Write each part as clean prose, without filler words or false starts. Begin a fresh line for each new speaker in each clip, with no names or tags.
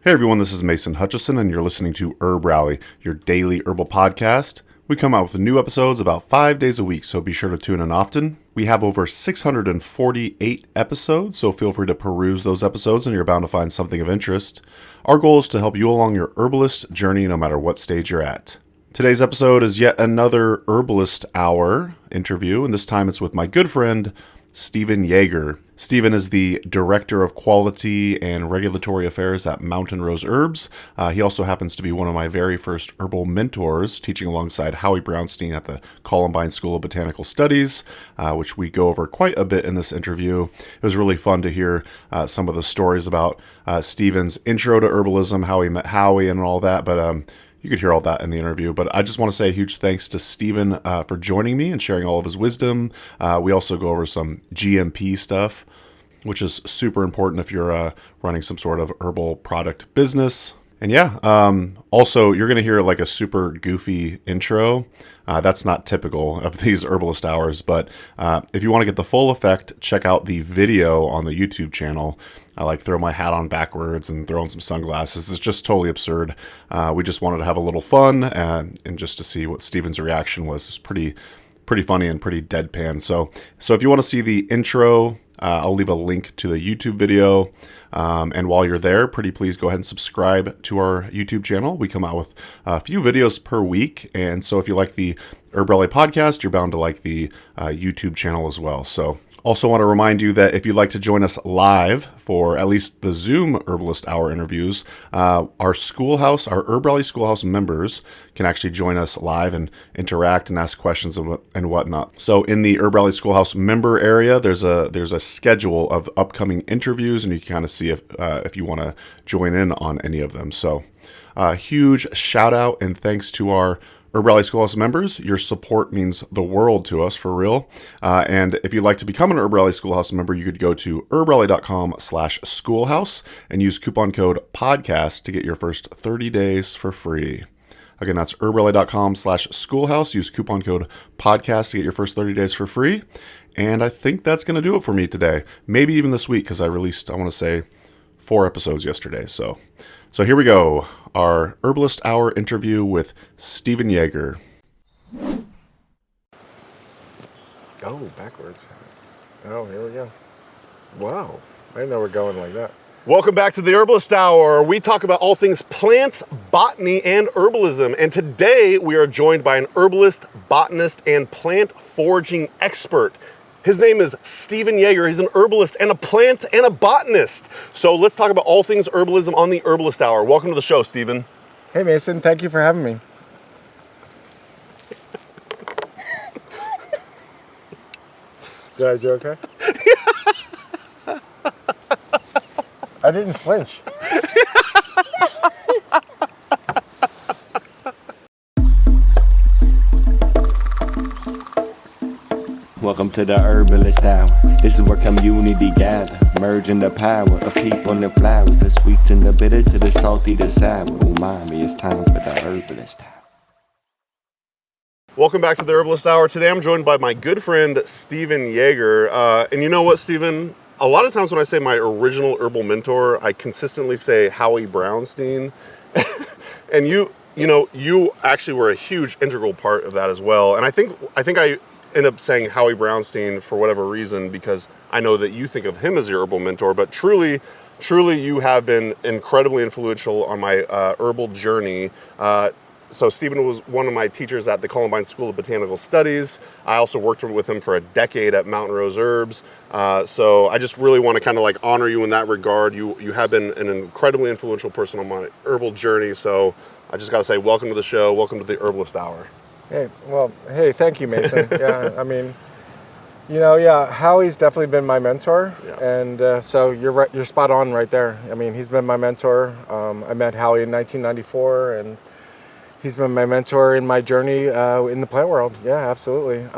Hey everyone, this is Mason Hutchison, and you're listening to Herb Rally, your daily herbal podcast. We come out with new episodes about 5 days a week, so be sure to tune in often. We have over 648 episodes, so feel free to peruse those episodes and you're bound to find something of interest. Our goal is to help you along your herbalist journey no matter what stage you're at. Today's episode is yet another Herbalist Hour interview, and this time it's with my good friend, Steven Yeager. Steven is the Director of Quality and Regulatory Affairs at Mountain Rose Herbs. He also happens to be one of my very first herbal mentors, teaching alongside Howie Brounstein at the Columbines School of Botanical Studies, which we go over quite a bit in this interview. It was really fun to hear some of the stories about Steven's intro to herbalism, how he met Howie and all that, but you could hear all that in the interview, but I just want to say a huge thanks to Steven for joining me and sharing all of his wisdom. We also go over some GMP stuff, which is super important if you're running some sort of herbal product business. And yeah, also you're going to hear like a super goofy intro. That's not typical of these Herbalist Hours, but if you want to get the full effect, check out the video on the YouTube channel. I like throw my hat on backwards and throw on some sunglasses. It's just totally absurd. We just wanted to have a little fun and just to see what Steven's reaction was. It's pretty funny and pretty deadpan. So if you want to see the intro, I'll leave a link to the YouTube video. And while you're there, pretty please go ahead and subscribe to our YouTube channel. We come out with a few videos per week. And so if you like the Herb Rally podcast, you're bound to like the YouTube channel as well. So also want to remind you that if you'd like to join us live for at least the Zoom Herbalist Hour interviews, our schoolhouse, our Herb Rally Schoolhouse members can actually join us live and interact and ask questions and whatnot. So in the Herb Rally Schoolhouse member area, there's a schedule of upcoming interviews, and you can kind of see if you want to join in on any of them. So huge shout out and thanks to our Herb Rally Schoolhouse members. Your support means the world to us, for real. And if you'd like to become an Herb Rally Schoolhouse member, you could go to herbrally.com/schoolhouse and use coupon code podcast to get your first 30 days for free. Again, that's herbrally.com/schoolhouse. Use coupon code podcast to get your first 30 days for free. And I think that's going to do it for me today. Maybe even this week, because I released, I want to say, 4 episodes yesterday. So here we go. Our Herbalist Hour interview with Steven Yeager.
Oh, backwards. Oh, here we go. Wow. I didn't know we're going like that.
Welcome back to the Herbalist Hour. We talk about all things plants, botany, and herbalism. And today we are joined by an herbalist, botanist, and plant foraging expert. His name is Steven Yeager. He's an herbalist and a plant and a botanist. So let's talk about all things herbalism on the Herbalist Hour. Welcome to the show, Steven.
Hey, Mason. Thank you for having me. Did I do okay? I didn't flinch.
Welcome to the Herbalist Hour. This is where community gather, merging the power of people and the flowers, the sweet and the bitter to the salty, the sour. Umami, it's time for the Herbalist Hour.
Welcome back to the Herbalist Hour. Today I'm joined by my good friend, Steven Yeager. And you know what, Steven? A lot of times when I say my original herbal mentor, I consistently say Howie Brounstein. And you actually were a huge integral part of that as well. And I think I end up saying Howie Brounstein for whatever reason, because I know that you think of him as your herbal mentor, but truly you have been incredibly influential on my herbal journey. So Steven was one of my teachers at the Columbines School of Botanical Studies. I also worked with him for a decade at Mountain Rose Herbs. So I just really want to kind of like honor you in that regard. You have been an incredibly influential person on my herbal journey. So I just got to say, welcome to the show. Welcome to the Herbalist Hour.
Hey, thank you, Mason. Yeah, I mean, Howie's definitely been my mentor, yeah. And so you're right, you're spot on right there. I mean, he's been my mentor. I met Howie in 1994, and he's been my mentor in my journey in the plant world. Yeah, absolutely.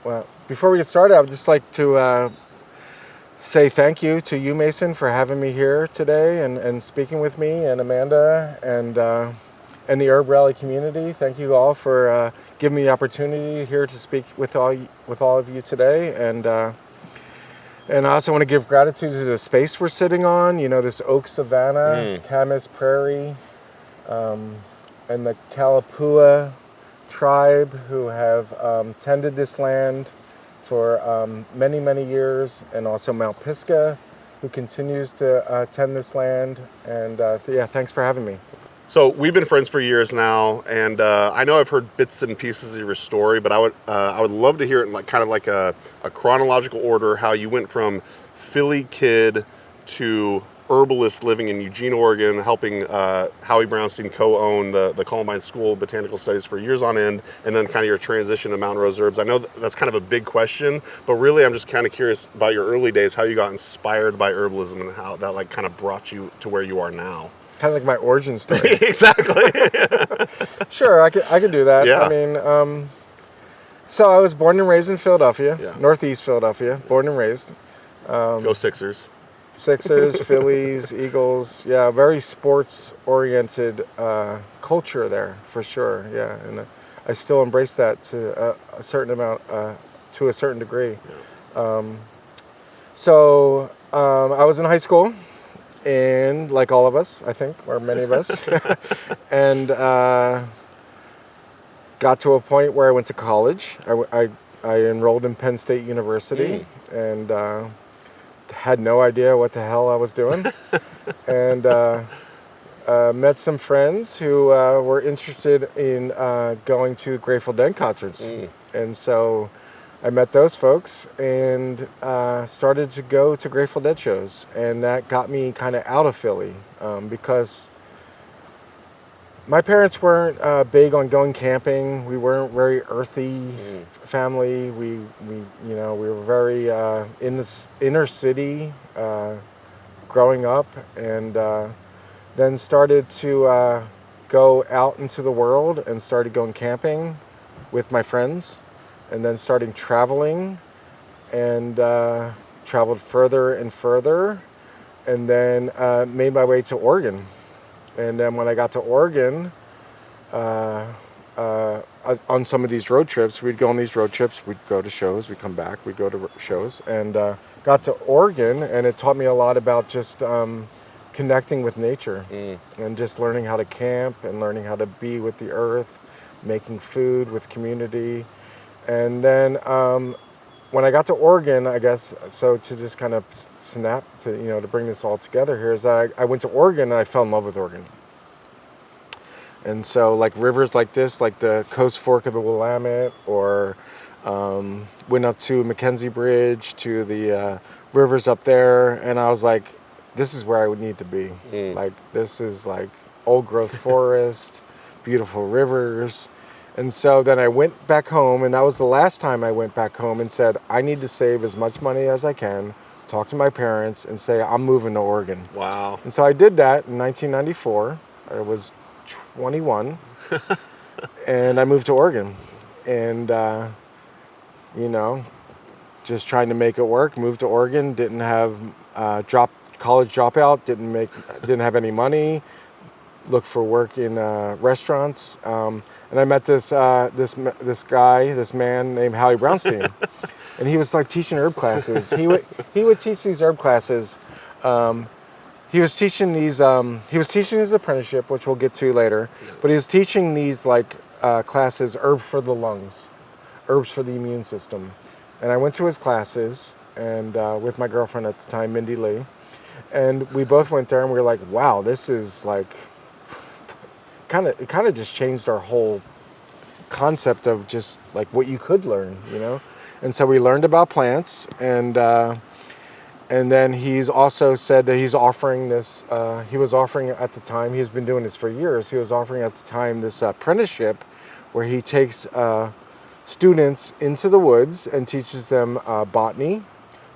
Well, before we get started, I would just like to say thank you to you, Mason, for having me here today and speaking with me, and Amanda, and the Herb Rally community. Thank you all for giving me the opportunity here to speak with all of you today. And And I also want to give gratitude to the space we're sitting on, this oak savanna, Camas Prairie, and the Kalapua tribe who have tended this land for many, many years, and also Mount Pisgah, who continues to tend this land. And thanks for having me.
So we've been friends for years now, and I know I've heard bits and pieces of your story, but I would love to hear it in kind of a chronological order, how you went from Philly kid to herbalist living in Eugene, Oregon, helping Howie Brounstein co-own the Columbines School of Botanical Studies for years on end, and then kind of your transition to Mountain Rose Herbs. I know that's kind of a big question, but really I'm just kind of curious about your early days, how you got inspired by herbalism and how that kind of brought you to where you are now.
Kind of like my origin story.
Exactly.
Sure, I could do that.
Yeah.
I mean, so I was born and raised in Philadelphia, Northeast Philadelphia, born and raised.
Go Sixers.
Sixers, Phillies, Eagles. Yeah, very sports-oriented culture there, for sure. Yeah, and I still embrace that to a certain amount, to a certain degree. So I was in high school. And like all of us, I think, or many of us, and got to a point where I went to college. I enrolled in Penn State University and had no idea what the hell I was doing. And met some friends who were interested in going to Grateful Dead concerts. And so I met those folks and started to go to Grateful Dead shows, and that got me kind of out of Philly because my parents weren't big on going camping. We weren't very earthy family. We were very in this inner city growing up, and then started to go out into the world and started going camping with my friends. And then starting traveling, and traveled further and further, and then made my way to Oregon. And then when I got to Oregon, on some of these road trips, we'd go on these road trips, we'd go to shows, we'd come back, we'd go to shows, and got to Oregon, and it taught me a lot about just connecting with nature, and just learning how to camp, and learning how to be with the earth, making food with community. And then when I got to Oregon, I guess, so to just kind of snap to bring this all together here, is that I went to Oregon and I fell in love with Oregon. And so like rivers like this, like the Coast Fork of the Willamette, or went up to Mackenzie Bridge, to the rivers up there, and I was like, this is where I would need to be. Like, this is like old growth forest, beautiful rivers. And so then I went back home, and that was the last time I went back home, and said, I need to save as much money as I can, talk to my parents, and say, I'm moving to Oregon.
Wow.
And so I did that in 1994. I was 21, and I moved to Oregon. And, just trying to make it work, moved to Oregon, didn't have college dropout, didn't have any money, looked for work in restaurants. And I met this man named Howie Brounstein, and he was like teaching herb classes. He would teach these herb classes. He was teaching these. He was teaching his apprenticeship, which we'll get to later. But he was teaching these classes, herbs for the lungs, herbs for the immune system. And I went to his classes, and with my girlfriend at the time, Mindy Lee, and we both went there, and we were like, wow, this is like. It kind of just changed our whole concept of just like what you could learn, And so we learned about plants, and then he's also said that he's offering this. He was offering at the time. He's been doing this for years. He was offering at the time this apprenticeship, where he takes students into the woods and teaches them botany,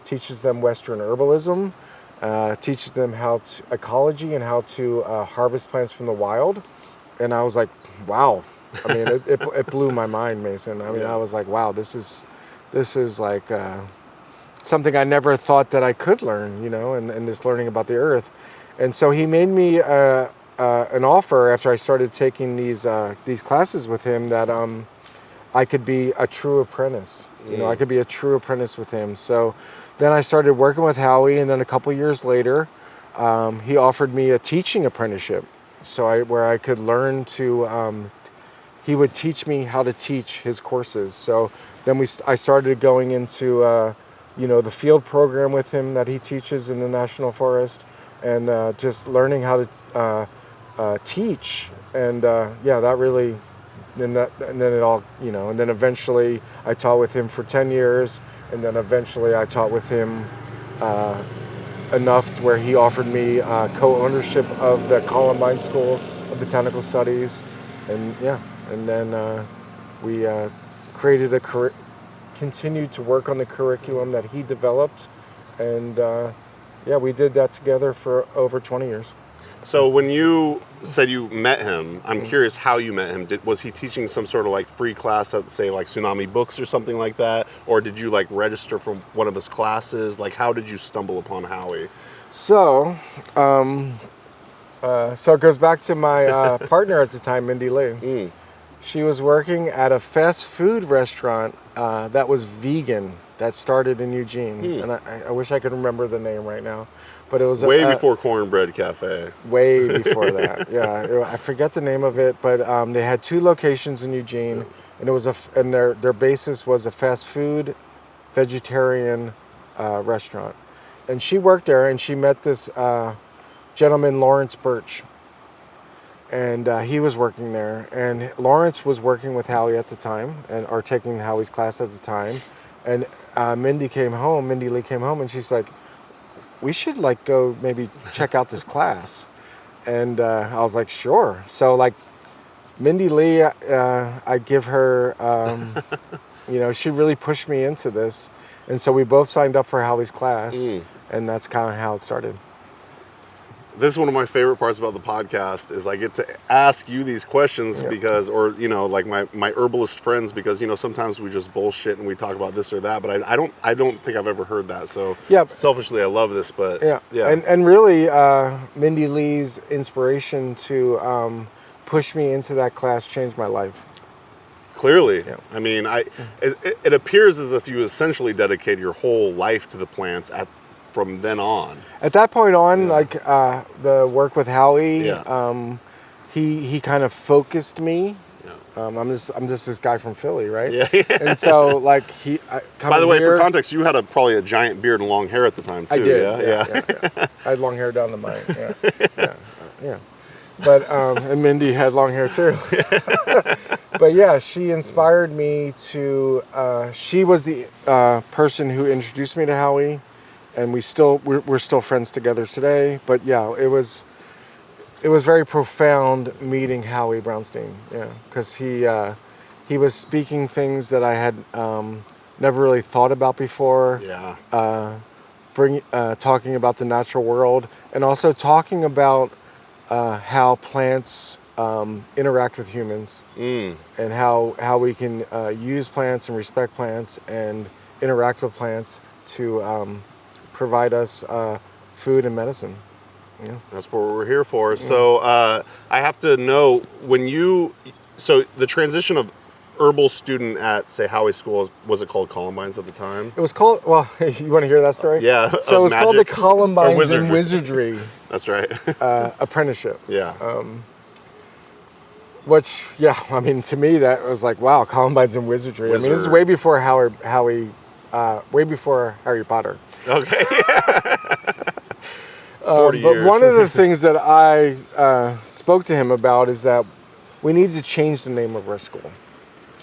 teaches them Western herbalism, teaches them ecology and how to harvest plants from the wild. And I was like, wow. I mean, it blew my mind, Mason. I mean, I was like, wow, this is like something I never thought that I could learn, and just learning about the earth. And so he made me an offer after I started taking these classes with him that I could be a true apprentice. You know, I could be a true apprentice with him. So then I started working with Howie, and then a couple years later, he offered me a teaching apprenticeship. So where I could learn to, he would teach me how to teach his courses. So then I started going into, you know, the field program with him that he teaches in the National Forest, and just learning how to teach. And yeah, that really, and then it all, you know, and then eventually I taught with him for 10 years, and then eventually I taught with him enough to where he offered me co-ownership of the Columbines School of Botanical Studies, and yeah, and then we created continued to work on the curriculum that he developed, and yeah, we did that together for over 20 years.
So when you said you met him, I'm curious how you met him. Was he teaching some sort of like free class at, say, like Tsunami Books or something like that? Or did you like register for one of his classes? Like, how did you stumble upon Howie?
So, so it goes back to my partner at the time, Mindy Lee. She was working at a fast food restaurant that was vegan, that started in Eugene. And I wish I could remember the name right now. But it was
way before Cornbread Cafe.
Way before that, yeah. I forget the name of it, but they had 2 locations in Eugene, and it was and their basis was a fast food, vegetarian restaurant. And she worked there, and she met this gentleman, Lawrence Birch, and he was working there. And Lawrence was working with Howie at the time, or taking Howie's class at the time. And Mindy Lee came home, and she's like, we should like go maybe check out this class. And I was like, sure. So like Mindy Lee, I give her, you know, she really pushed me into this. And so we both signed up for Howie's class, and that's kind of how it started.
This is one of my favorite parts about the podcast is I get to ask you these questions because, or, you know, like my herbalist friends, because, you know, sometimes we just bullshit and we talk about this or that, but I don't think I've ever heard that. So selfishly, I love this, but yeah.
And really, Mindy Lee's inspiration to push me into that class changed my life.
Clearly. Yeah. I mean, it appears as if you essentially dedicated your whole life to the plants from then on. At
that point on, like the work with Howie, he kind of focused me. Yeah. I'm just this guy from Philly, right? Yeah. And so like
By the way, for context, you had probably a giant beard and long hair at the time too.
I did. Yeah. I had long hair down to mine. Yeah. But and Mindy had long hair too. But yeah, she inspired me to. She was the person who introduced me to Howie. And we're still friends together today. But yeah, it was very profound meeting Howie Brounstein. Yeah, because he was speaking things that I had never really thought about before. Yeah. Talking about the natural world, and also talking about how plants interact with humans, and how we can use plants and respect plants and interact with plants to provide us food and medicine. Yeah. That's
what we're here for. So I have to know, so the transition of herbal student at, say, Howie School, was it called Columbines at the time?
It was called, well, you want to hear that story?
Yeah.
So it was called the Columbines and Wizardry.
That's right.
Apprenticeship.
Yeah.
Which, yeah, I mean, to me, that was like, wow, Columbines and Wizardry. I mean, this is way before way before Harry Potter.
Okay.
40 years. But one of the things that I spoke to him about is that we need to change the name of our school.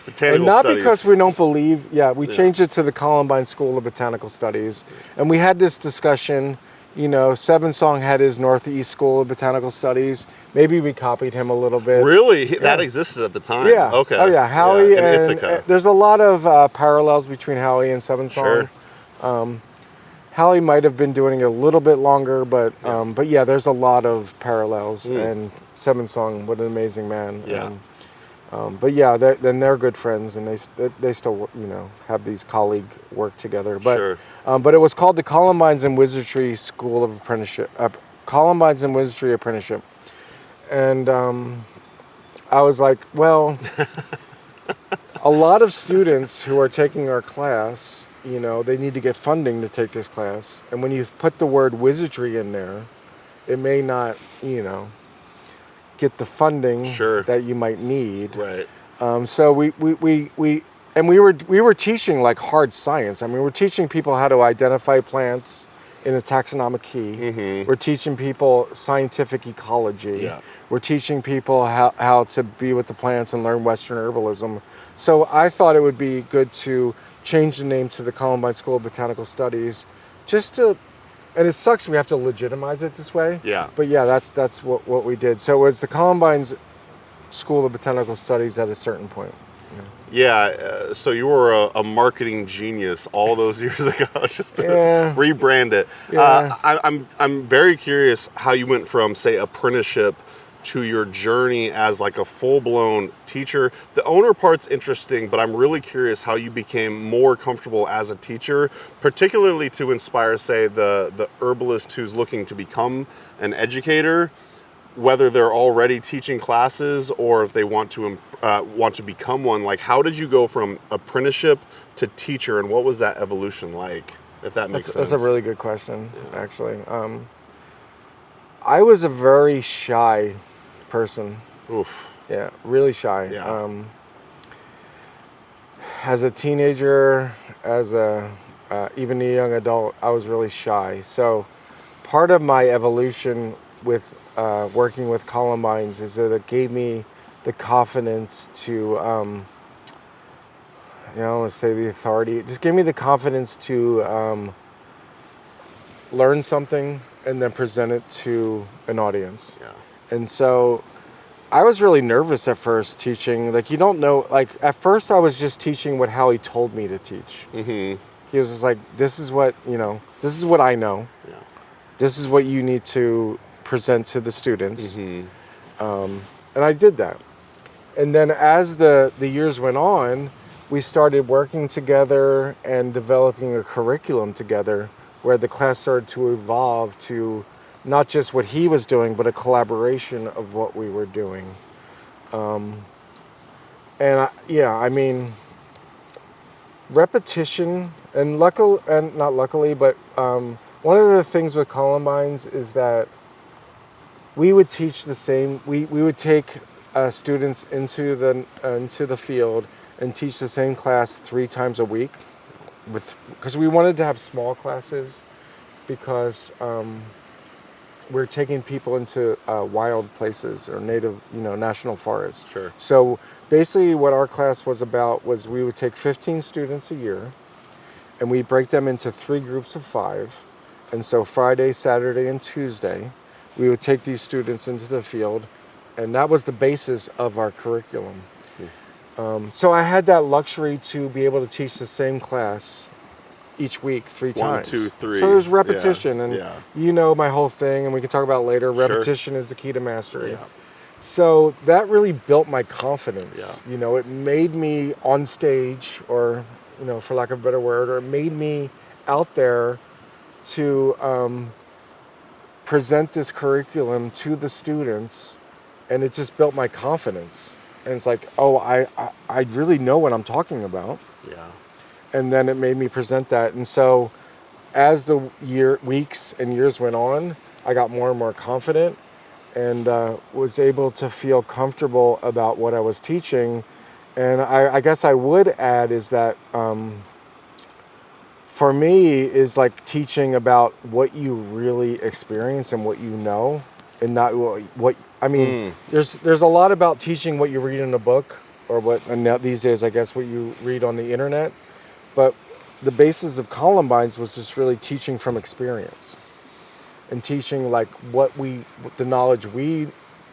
Botanical
and not
Studies.
Because we don't believe, we changed it to the Columbine School of Botanical Studies. And we had this discussion, you know, Seven Song had his Northeast School of Botanical Studies. Maybe we copied him a little bit.
Really? That existed at the time?
Yeah.
Okay.
Oh yeah, Howie and
Ithaca.
There's a lot of parallels between Howie and Seven Song. Sure. Howie might have been doing it a little bit longer, but yeah, there's a lot of parallels. And Seven Song, what an amazing man.
Yeah.
But yeah, they're good friends, and they still, you know, have these colleague work together. But but it was called the Columbines and Wizardry School of Apprenticeship, Columbines and Wizardry Apprenticeship, and I was like, well, a lot of students who are taking our class, they need to get funding to take this class. And when you put the word wizardry in there, it may not, get the funding that you might need.
Right.
So we were teaching like hard science. I mean, we're teaching people how to identify plants in a taxonomic key.
Mm-hmm.
We're teaching people scientific ecology.
Yeah.
We're teaching people how to be with the plants and learn Western herbalism. So I thought it would be good to change the name to the Columbine School of Botanical Studies, and it sucks we have to legitimize it this way.
Yeah.
But yeah, that's what we did. So it was the Columbine's School of Botanical Studies at a certain point.
Yeah, so you were a marketing genius all those years ago, just to rebrand it.
Yeah.
I'm very curious how you went from, say, apprenticeship to your journey as like a full-blown teacher. The owner part's interesting, but I'm really curious how you became more comfortable as a teacher, particularly to inspire, say, the herbalist who's looking to become an educator, whether they're already teaching classes or if they want to become one. Like, how did you go from apprenticeship to teacher, and what was that evolution like, if that makes sense?
That's a really good question, actually. I was a very shy person.
Oof.
Yeah, really shy.
Yeah.
As a teenager, even a young adult, I was really shy. So part of my evolution with working with Columbines is that it gave me the confidence to, let's say the authority. It just gave me the confidence to learn something and then present it to an audience.
Yeah.
And so I was really nervous at first teaching. Like, you don't know, like at first I was just teaching what Howie told me to teach.
Mm-hmm.
He was just like, this is what I know.
Yeah.
This is what you need to present to the students.
Mm-hmm.
And I did that. And then as the years went on, we started working together and developing a curriculum together where the class started to evolve to not just what he was doing, but a collaboration of what we were doing. Repetition, and not luckily, but one of the things with Columbines is that we would teach the same. We would take students into the field and teach the same class 3 times a week, because we wanted to have small classes, because we're taking people into wild places or native, national forests.
Sure.
So basically what our class was about was we would take 15 students a year and we break them into 3 groups of 5. And so Friday, Saturday, and Tuesday, we would take these students into the field, and that was the basis of our curriculum. So I had that luxury to be able to teach the same class each week 3 times.
1, 2, 3.
So there's repetition,
Yeah.
and my whole thing, and we can talk about it later.
Sure.
Repetition is the key to mastery.
Yeah.
So that really built my confidence.
Yeah.
It made me on stage, or for lack of a better word, or it made me out there to present this curriculum to the students, and it just built my confidence. And it's like, I really know what I'm talking about.
Yeah.
And then it made me present that. And so as the weeks and years went on, I got more and more confident and was able to feel comfortable about what I was teaching. And I guess I would add is that for me is like teaching about what you really experience and what you know, and not what I mean. There's a lot about teaching what you read in a book, or and now these days I guess what you read on the internet. But the basis of Columbines was just really teaching from experience, and teaching like the knowledge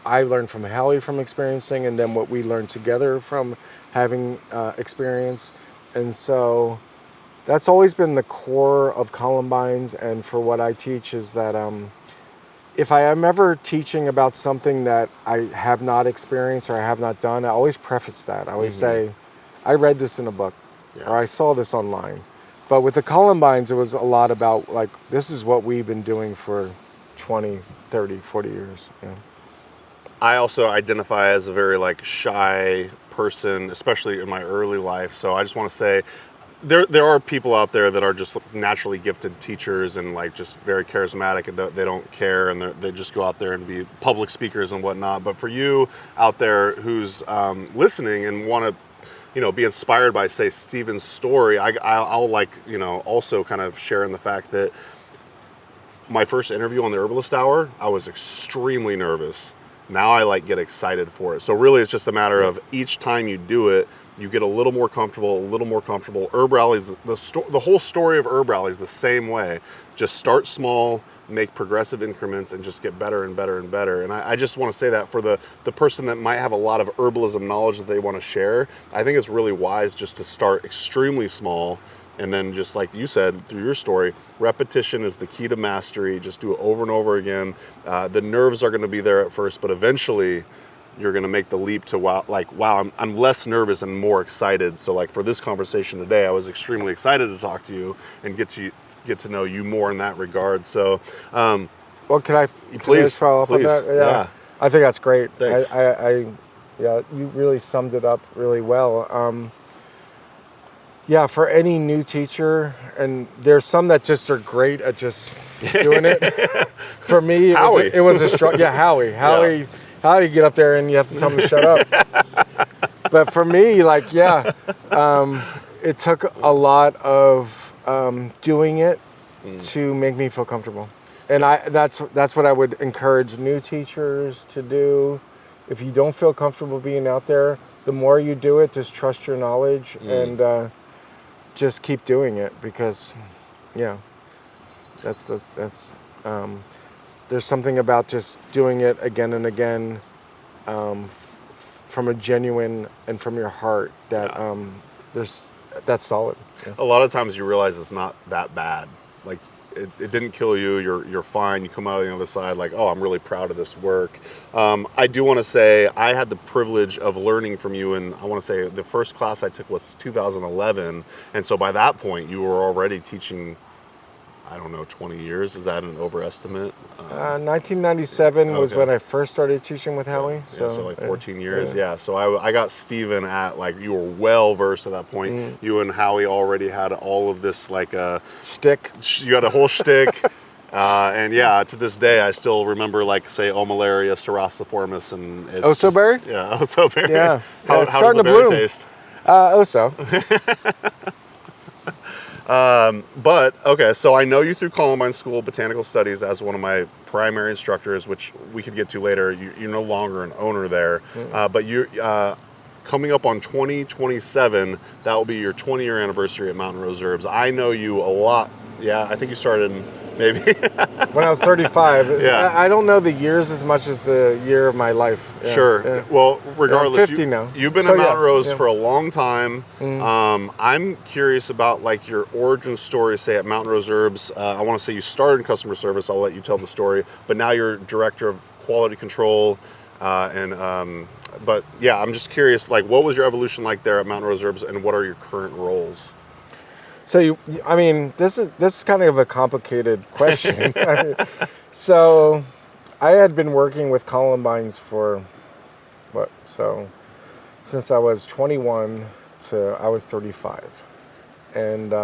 I learned from Howie from experiencing, and then what we learned together from having experience. And so that's always been the core of Columbines, and for what I teach is that if I am ever teaching about something that I have not experienced or I have not done, I always preface that. I always say, I read this in a book, or I saw this online. But with the Columbines, it was a lot about like, this is what we've been doing for 20, 30, 40 years.
I also identify as a very like shy person, especially in my early life. So I just want to say, there are people out there that are just naturally gifted teachers and like just very charismatic, and they don't care, and they just go out there and be public speakers and whatnot. But for you out there who's listening and want to, be inspired by, say, Steven's story, I'll like, also kind of share in the fact that my first interview on the Herbalist Hour, I was extremely nervous. Now I get excited for it. So really, it's just a matter of each time you do it, you get a little more comfortable, Herb Rallies, the whole story of Herb Rally is the same way. Just start small, make progressive increments, and just get better and better and better. And I just want to say that for the person that might have a lot of herbalism knowledge that they want to share, I think it's really wise just to start extremely small. And then just like you said through your story, repetition is the key to mastery. Just do it over and over again. The nerves are going to be there at first, but eventually you're going to make the leap to wow, I'm less nervous and more excited. So like for this conversation today, I was extremely excited to talk to you and get to know you more in that regard. So,
well, can I follow up on that?
Yeah.
I think that's great.
Thanks.
You really summed it up really well. Yeah, for any new teacher, and there's some that just are great at just doing it. For me, it was a struggle. Yeah, Howie. Yeah. How do you get up there and you have to tell them to shut up? But for me, it took a lot of doing it to make me feel comfortable. And that's what I would encourage new teachers to do. If you don't feel comfortable being out there, the more you do it, just trust your knowledge and just keep doing it, because, that's there's something about just doing it again and again from a genuine and from your heart that that's solid. Yeah.
A lot of times you realize it's not that bad. Like it didn't kill you. You're fine. You come out on the other side like, oh, I'm really proud of this work. I do want to say I had the privilege of learning from you, and I want to say the first class I took was 2011, and so by that point you were already teaching, I don't know, 20 years. Is that an overestimate?
1997 was when I first started teaching with Howie.
So like 14 years. Yeah. So I got Steven at you were well versed at that point. You and Howie already had all of this
shtick.
You had a whole shtick. And to this day, I still remember say Ommelaria cerasiformis and it's
Osoberry?
Osoberry.
Yeah.
How does the berry taste?
Oso.
But okay, so I know you through Columbines School of Botanical Studies as one of my primary instructors, which we could get to later. You're no longer an owner there, but you're coming up on 2027. That will be your 20-year anniversary at Mountain Rose Herbs. I know you a lot. Yeah, I think you started maybe
when I was 35.
Yeah.
I don't know the years as much as the year of my life. Yeah.
Sure. Yeah. Well, regardless,
I'm 50 now.
You've been at Mountain Rose for a long time. I'm curious about your origin story, say at Mountain Rose Herbs. I want to say you started in customer service. I'll let you tell the story. But now you're director of quality control. But yeah, I'm just curious, what was your evolution like there at Mountain Rose Herbs, and what are your current roles?
So this is kind of a complicated question. So I had been working with Columbines for since I was 21 to I was 35, and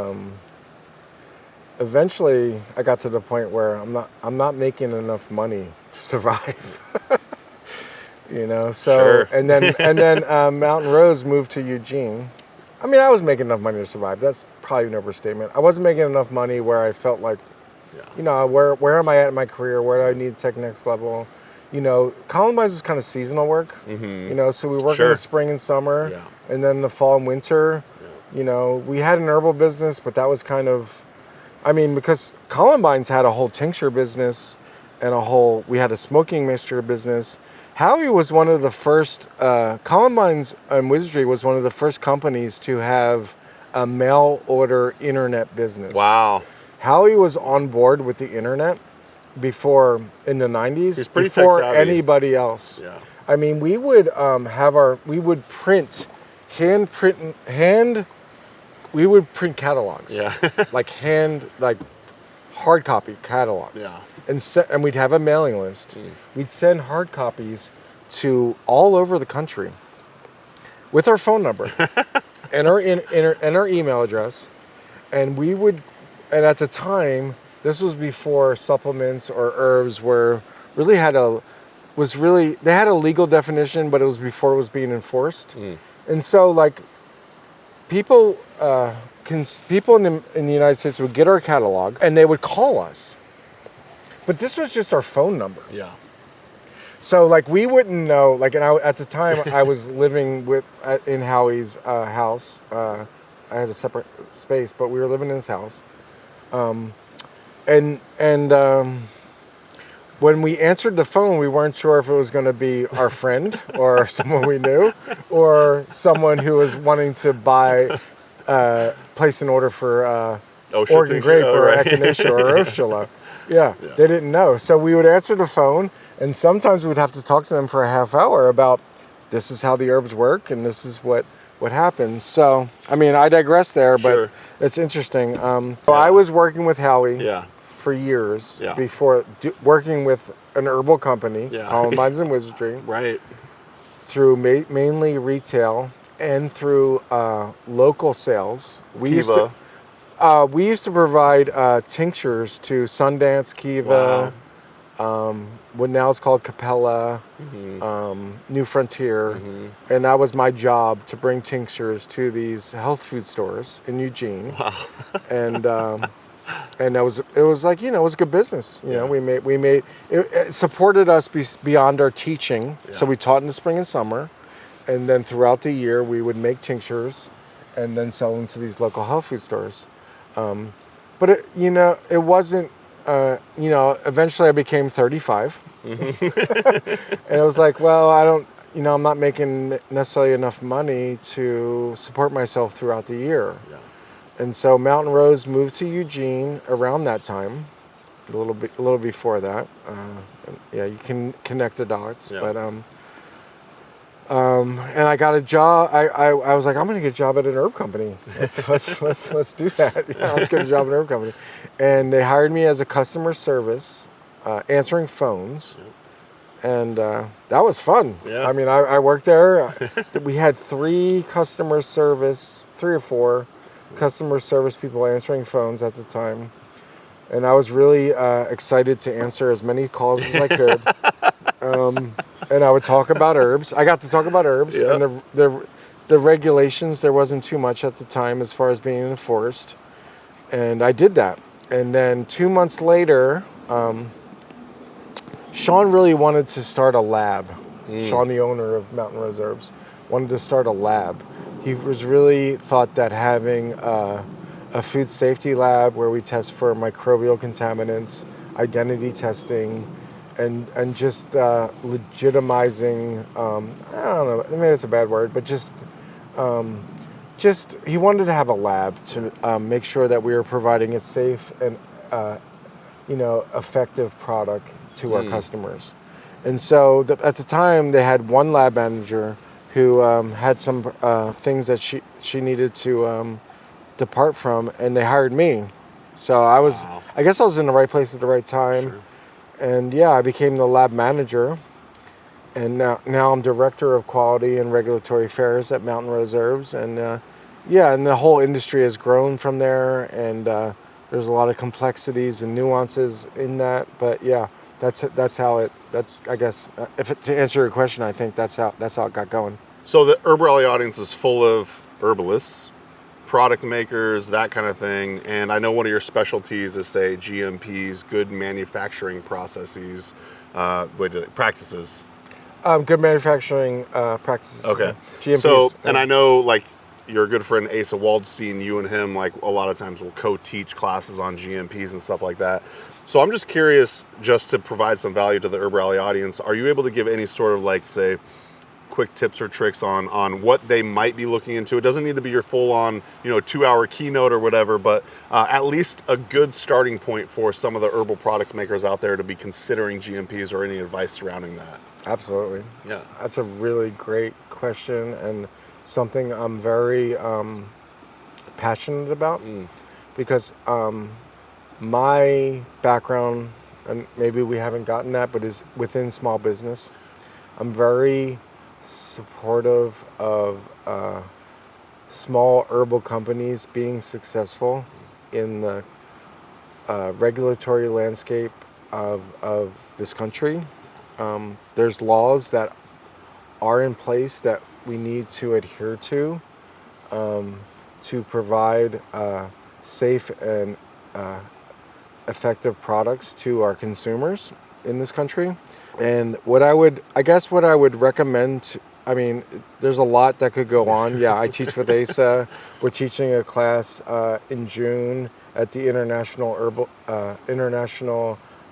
eventually I got to the point where I'm not making enough money to survive.
Sure.
and then Mountain Rose moved to Eugene. I was making enough money to survive. That's probably an overstatement. I wasn't making enough money where I felt like, where am I at in my career? Where do I need to take next level? Columbines was kind of seasonal work. So we worked in the spring and summer, and then the fall and winter. We had an herbal business, but that was kind of, because Columbines had a whole tincture business and we had a smoking mixture business. Howie was one of the first, Columbines and Wizardry was one of the first companies to have a mail order internet business.
Wow.
Howie was on board with the internet in the 90s,
He's pretty
before
tech-savvy.
anybody else.
Yeah.
We would we would print catalogs.
Yeah.
Hard copy catalogs.
Yeah.
And we'd have a mailing list. We'd send hard copies to all over the country. with our phone number and our email address, and we would. And at the time, this was before supplements or herbs were really they had a legal definition, but it was before it was being enforced. And so like people in the United States would get our catalog and they would call us. But this was just our phone number.
Yeah.
So like we wouldn't know, like, and at the time I was living in Howie's house. I had a separate space, but we were living in his house. When we answered the phone, we weren't sure if it was going to be our friend or someone we knew, or someone who was wanting to place an order for Oregon grape or echinacea or Ursula. Yeah, they didn't know. So we would answer the phone, and sometimes we'd have to talk to them for a half hour about this is how the herbs work and this is what happens. So, I mean, I digress there, but it's interesting. So I was working with Howie for years before working with an herbal company, Columbines and Wizardry, through mainly retail and through local sales. We used to provide tinctures to Sundance, Kiva, what now is called Capella, New Frontier, and that was my job to bring tinctures to these health food stores in Eugene. And it was like, it was good business. You know, we made it supported us beyond our teaching. So we taught in the spring and summer, and then throughout the year we would make tinctures and then sell them to these local health food stores. But it wasn't. Eventually I became 35, and it was like, well, I'm not making necessarily enough money to support myself throughout the year. And so Mountain Rose moved to Eugene around that time, a little before that. You can connect the dots, but and I got a job. I was like, I'm going to get a job at an herb company. Let's do that. Let's get a job at an herb company. And they hired me as a customer service, answering phones, and that was fun. I mean, I worked there. We had 3 or 4 customer service people answering phones at the time, and I was really excited to answer as many calls as I could. And I would talk about herbs. I got to talk about herbs, and the regulations, there wasn't too much at the time as far as being enforced. And I did that. And then 2 months later, Sean really wanted to start a lab. Sean, the owner of Mountain Rose Herbs, wanted to start a lab. He was really thought that having a food safety lab where we test for microbial contaminants, identity testing, and just legitimizing, I don't know, maybe it's a bad word, but just he wanted to have a lab to make sure that we were providing a safe and effective product to our customers. And so at the time they had one lab manager who had some things that she needed to depart from, and they hired me. So I guess I was in the right place at the right time. Sure. And I became the lab manager, and now I'm director of quality and regulatory affairs at Mountain Rose Herbs, and and the whole industry has grown from there, and there's a lot of complexities and nuances in that, but that's how I guess to answer your question, I think that's how it got going.
So the Herb Rally audience is full of herbalists, product makers, that kind of thing. And I know one of your specialties is, say, GMPs, good manufacturing processes, practices.
Good manufacturing practices.
Okay.
GMPs.
So, and I know, like, your good friend Asa Waldstein, you and him, like, a lot of times will co-teach classes on GMPs and stuff like that. So I'm just curious, just to provide some value to the Herb Rally audience, are you able to give any sort of, like, say, quick tips or tricks on what they might be looking into? It doesn't need to be your full-on 2-hour keynote or whatever, but at least a good starting point for some of the herbal product makers out there to be considering GMPs, or any advice surrounding that.
Absolutely.
Yeah,
that's a really great question, and something I'm very passionate about, because my background, and maybe we haven't gotten that, but is within small business. I'm very supportive of small herbal companies being successful in the regulatory landscape of this country. There's laws that are in place that we need to adhere to provide safe and effective products to our consumers in this country. And what I would recommend, there's a lot that could go on. Yeah, I teach with AHPA. We're teaching a class in June at the International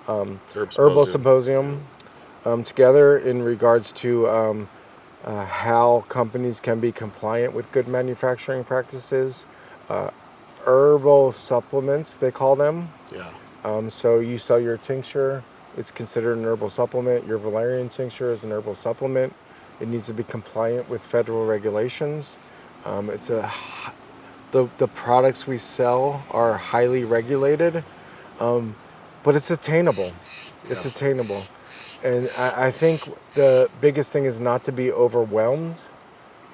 Herbal Symposium together in regards to how companies can be compliant with good manufacturing practices. Herbal supplements, they call them.
Yeah.
So you sell your tincture, it's considered an herbal supplement. Your valerian tincture is an herbal supplement. It needs to be compliant with federal regulations. The products we sell are highly regulated, but it's attainable. It's attainable. And I think the biggest thing is not to be overwhelmed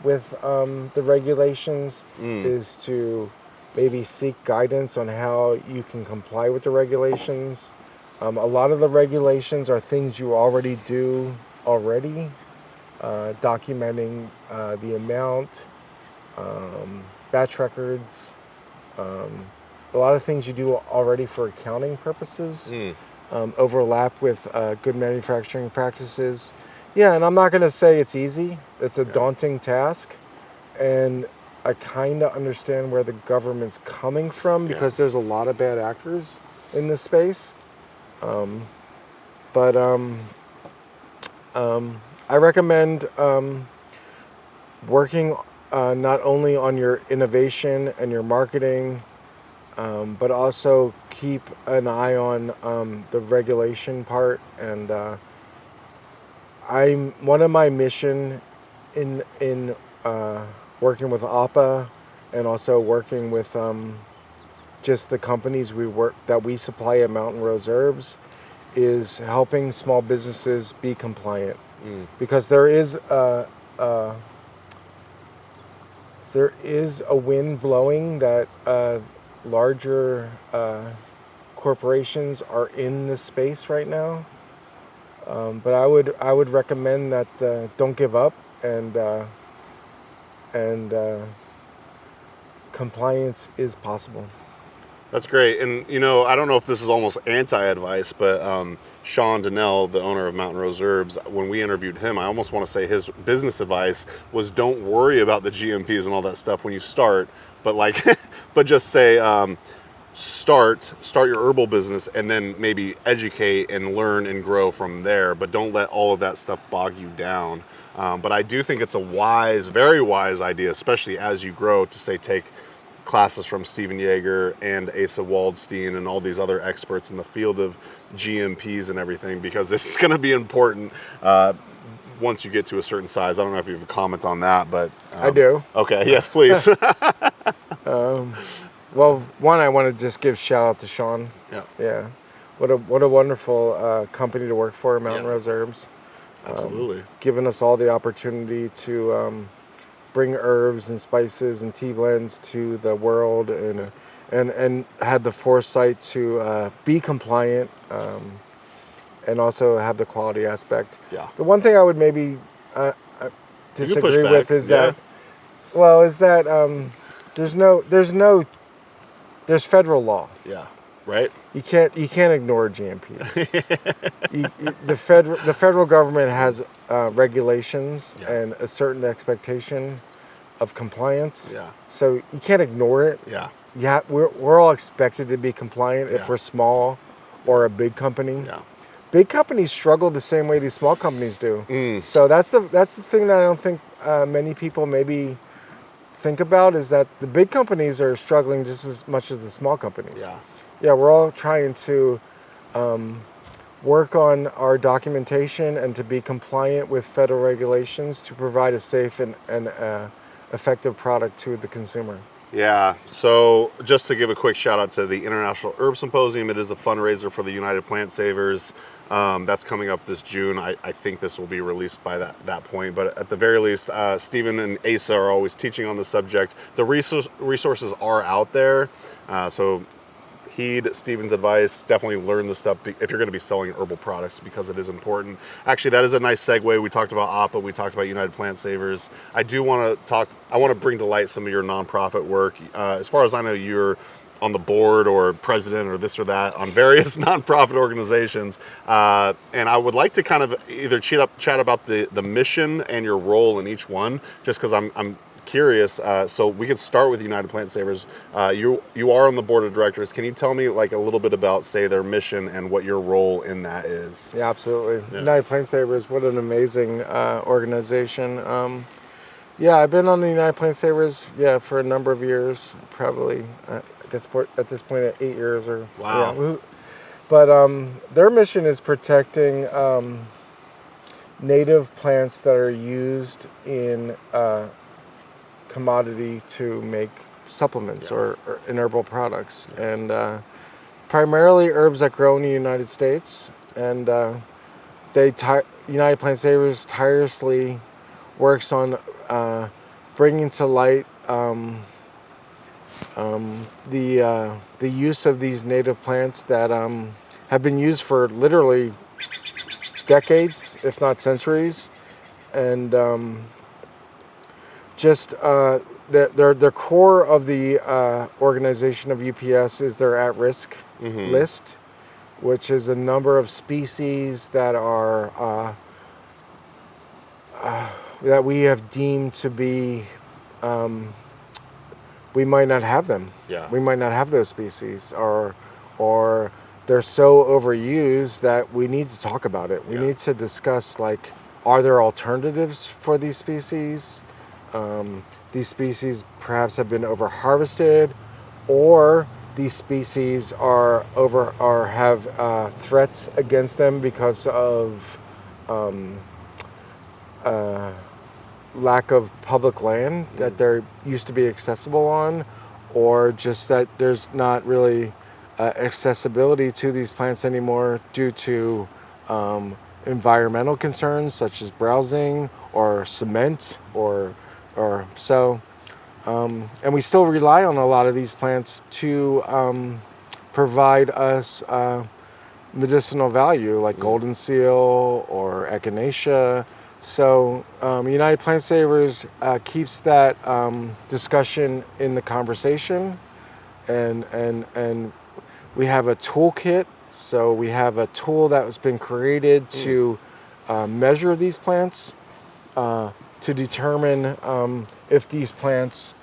with the regulations, is to maybe seek guidance on how you can comply with the regulations. A lot of the regulations are things you already do documenting the amount, batch records, a lot of things you do already for accounting purposes. Overlap with good manufacturing practices. Yeah, and I'm not going to say it's easy. It's a daunting task. And I kind of understand where the government's coming from because there's a lot of bad actors in this space. But I recommend working not only on your innovation and your marketing, but also keep an eye on the regulation part. And one of my mission in working with AHPA and also working with just the companies that we supply at Mountain Rose Herbs is helping small businesses be compliant. Because there is a wind blowing that larger corporations are in this space right now. But I would recommend that don't give up, and compliance is possible.
That's great. And, I don't know if this is almost anti-advice, but Sean Donnell, the owner of Mountain Rose Herbs, when we interviewed him, I almost want to say his business advice was don't worry about the GMPs and all that stuff when you start, but but just say, start your herbal business and then maybe educate and learn and grow from there, but don't let all of that stuff bog you down. But I do think it's a very wise idea, especially as you grow, to say take classes from Steven Yeager and Asa Waldstein and all these other experts in the field of GMPs and everything, because it's going to be important once you get to a certain size. I don't know if you have a comment on that, but
I do.
Okay, yes, please.
Well, one, I want to just give shout out to Sean. Yeah. What a wonderful company to work for, Mountain Rose Herbs.
Absolutely.
Giving us all the opportunity to bring herbs and spices and tea blends to the world, and had the foresight to be compliant, and also have the quality aspect.
Yeah.
The one thing I would maybe disagree with is that there's federal law.
Yeah. Right.
You can't ignore GMPs. The federal government has regulations and a certain expectation of compliance.
Yeah.
So you can't ignore it.
Yeah.
Yeah, we're all expected to be compliant if we're small or a big company.
Yeah.
Big companies struggle the same way these small companies do. So that's the thing that I don't think many people maybe think about, is that the big companies are struggling just as much as the small companies. Yeah, we're all trying to work on our documentation and to be compliant with federal regulations to provide a safe and effective product to the consumer.
Yeah, so just to give a quick shout out to the International Herb Symposium, it is a fundraiser for the United Plant Savers. That's coming up this June. I think this will be released by that point. But at the very least, Steven and Asa are always teaching on the subject. The resources are out there. So heed Steven's advice. Definitely learn the stuff if you're going to be selling herbal products, because it is important. Actually, that is a nice segue. We talked about AHPA. We talked about United Plant Savers. I want to bring to light some of your nonprofit work. As far as I know, you're on the board or president or this or that on various nonprofit organizations. And I would like to kind of either chat about the mission and your role in each one, just because I'm curious. So we could start with United Plant Savers. You are on the board of directors. Can you tell me like a little bit about, say, their mission and what your role in that is?
Yeah, absolutely. Yeah. United Plant Savers, what an amazing organization. I've been on the United Plant Savers, for a number of years, probably, I guess at this point at 8 years or.
Wow.
Yeah. But their mission is protecting native plants that are used in commodity to make supplements or in herbal products, and primarily herbs that grow in the United States. And United Plant Savers tirelessly works on bringing to light the use of these native plants that have been used for literally decades, if not centuries, and the core of the organization of UPS is their at-risk list, which is a number of species that are that we have deemed to be, we might not have them. Yeah. We might not have those species, or they're so overused that we need to talk about it. We need to discuss, like, are there alternatives for these species? These species perhaps have been over-harvested, or these species have threats against them because of lack of public land that they're used to be accessible on, or just that there's not really accessibility to these plants anymore due to environmental concerns such as browsing or cement or so. And we still rely on a lot of these plants to provide us medicinal value, like golden seal or echinacea. So United Plant Savers keeps that discussion in the conversation, and we have a toolkit. So we have a tool that has been created to measure these plants, to determine if these plants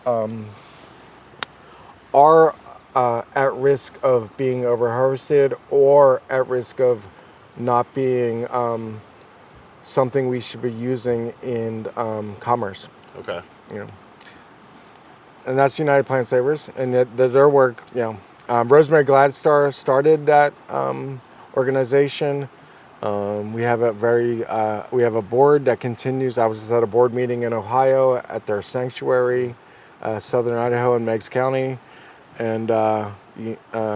are at risk of being overharvested or at risk of not being something we should be using in commerce.
Okay.
And that's United Plant Savers, and their work. Rosemary Gladstar started that organization. We have a board that continues. I was just at a board meeting in Ohio at their sanctuary, Southern Idaho in Meigs County, and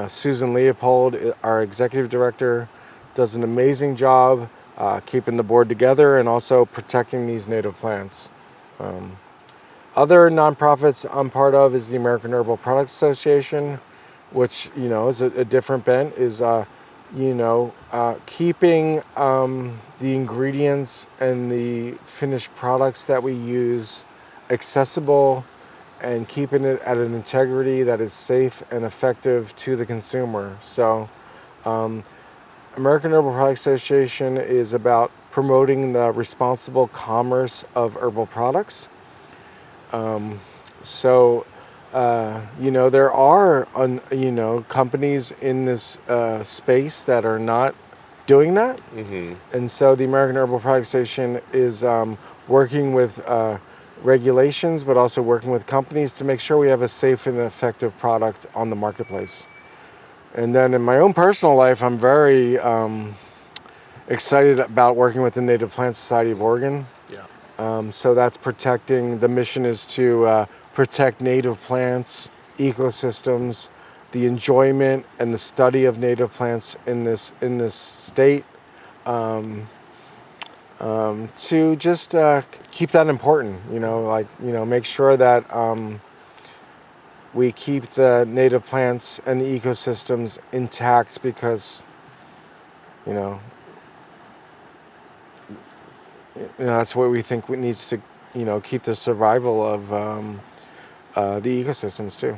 Susan Leopold, our executive director, does an amazing job keeping the board together and also protecting these native plants. Other nonprofits I'm part of is the American Herbal Products Association, which is a different bent, is keeping the ingredients and the finished products that we use accessible and keeping it at an integrity that is safe and effective to the consumer. So American Herbal Products Association is about promoting the responsible commerce of herbal products. There are companies in this space that are not doing that. Mm-hmm. And so the American Herbal Products Association is working with regulations, but also working with companies to make sure we have a safe and effective product on the marketplace. And then in my own personal life, I'm very excited about working with the Native Plant Society of Oregon. Yeah. So that's protecting, the mission is to protect native plants, ecosystems, the enjoyment and the study of native plants in this state. to just keep that important, make sure that we keep the native plants and the ecosystems intact, because that's what we think needs to keep the survival of the ecosystems too.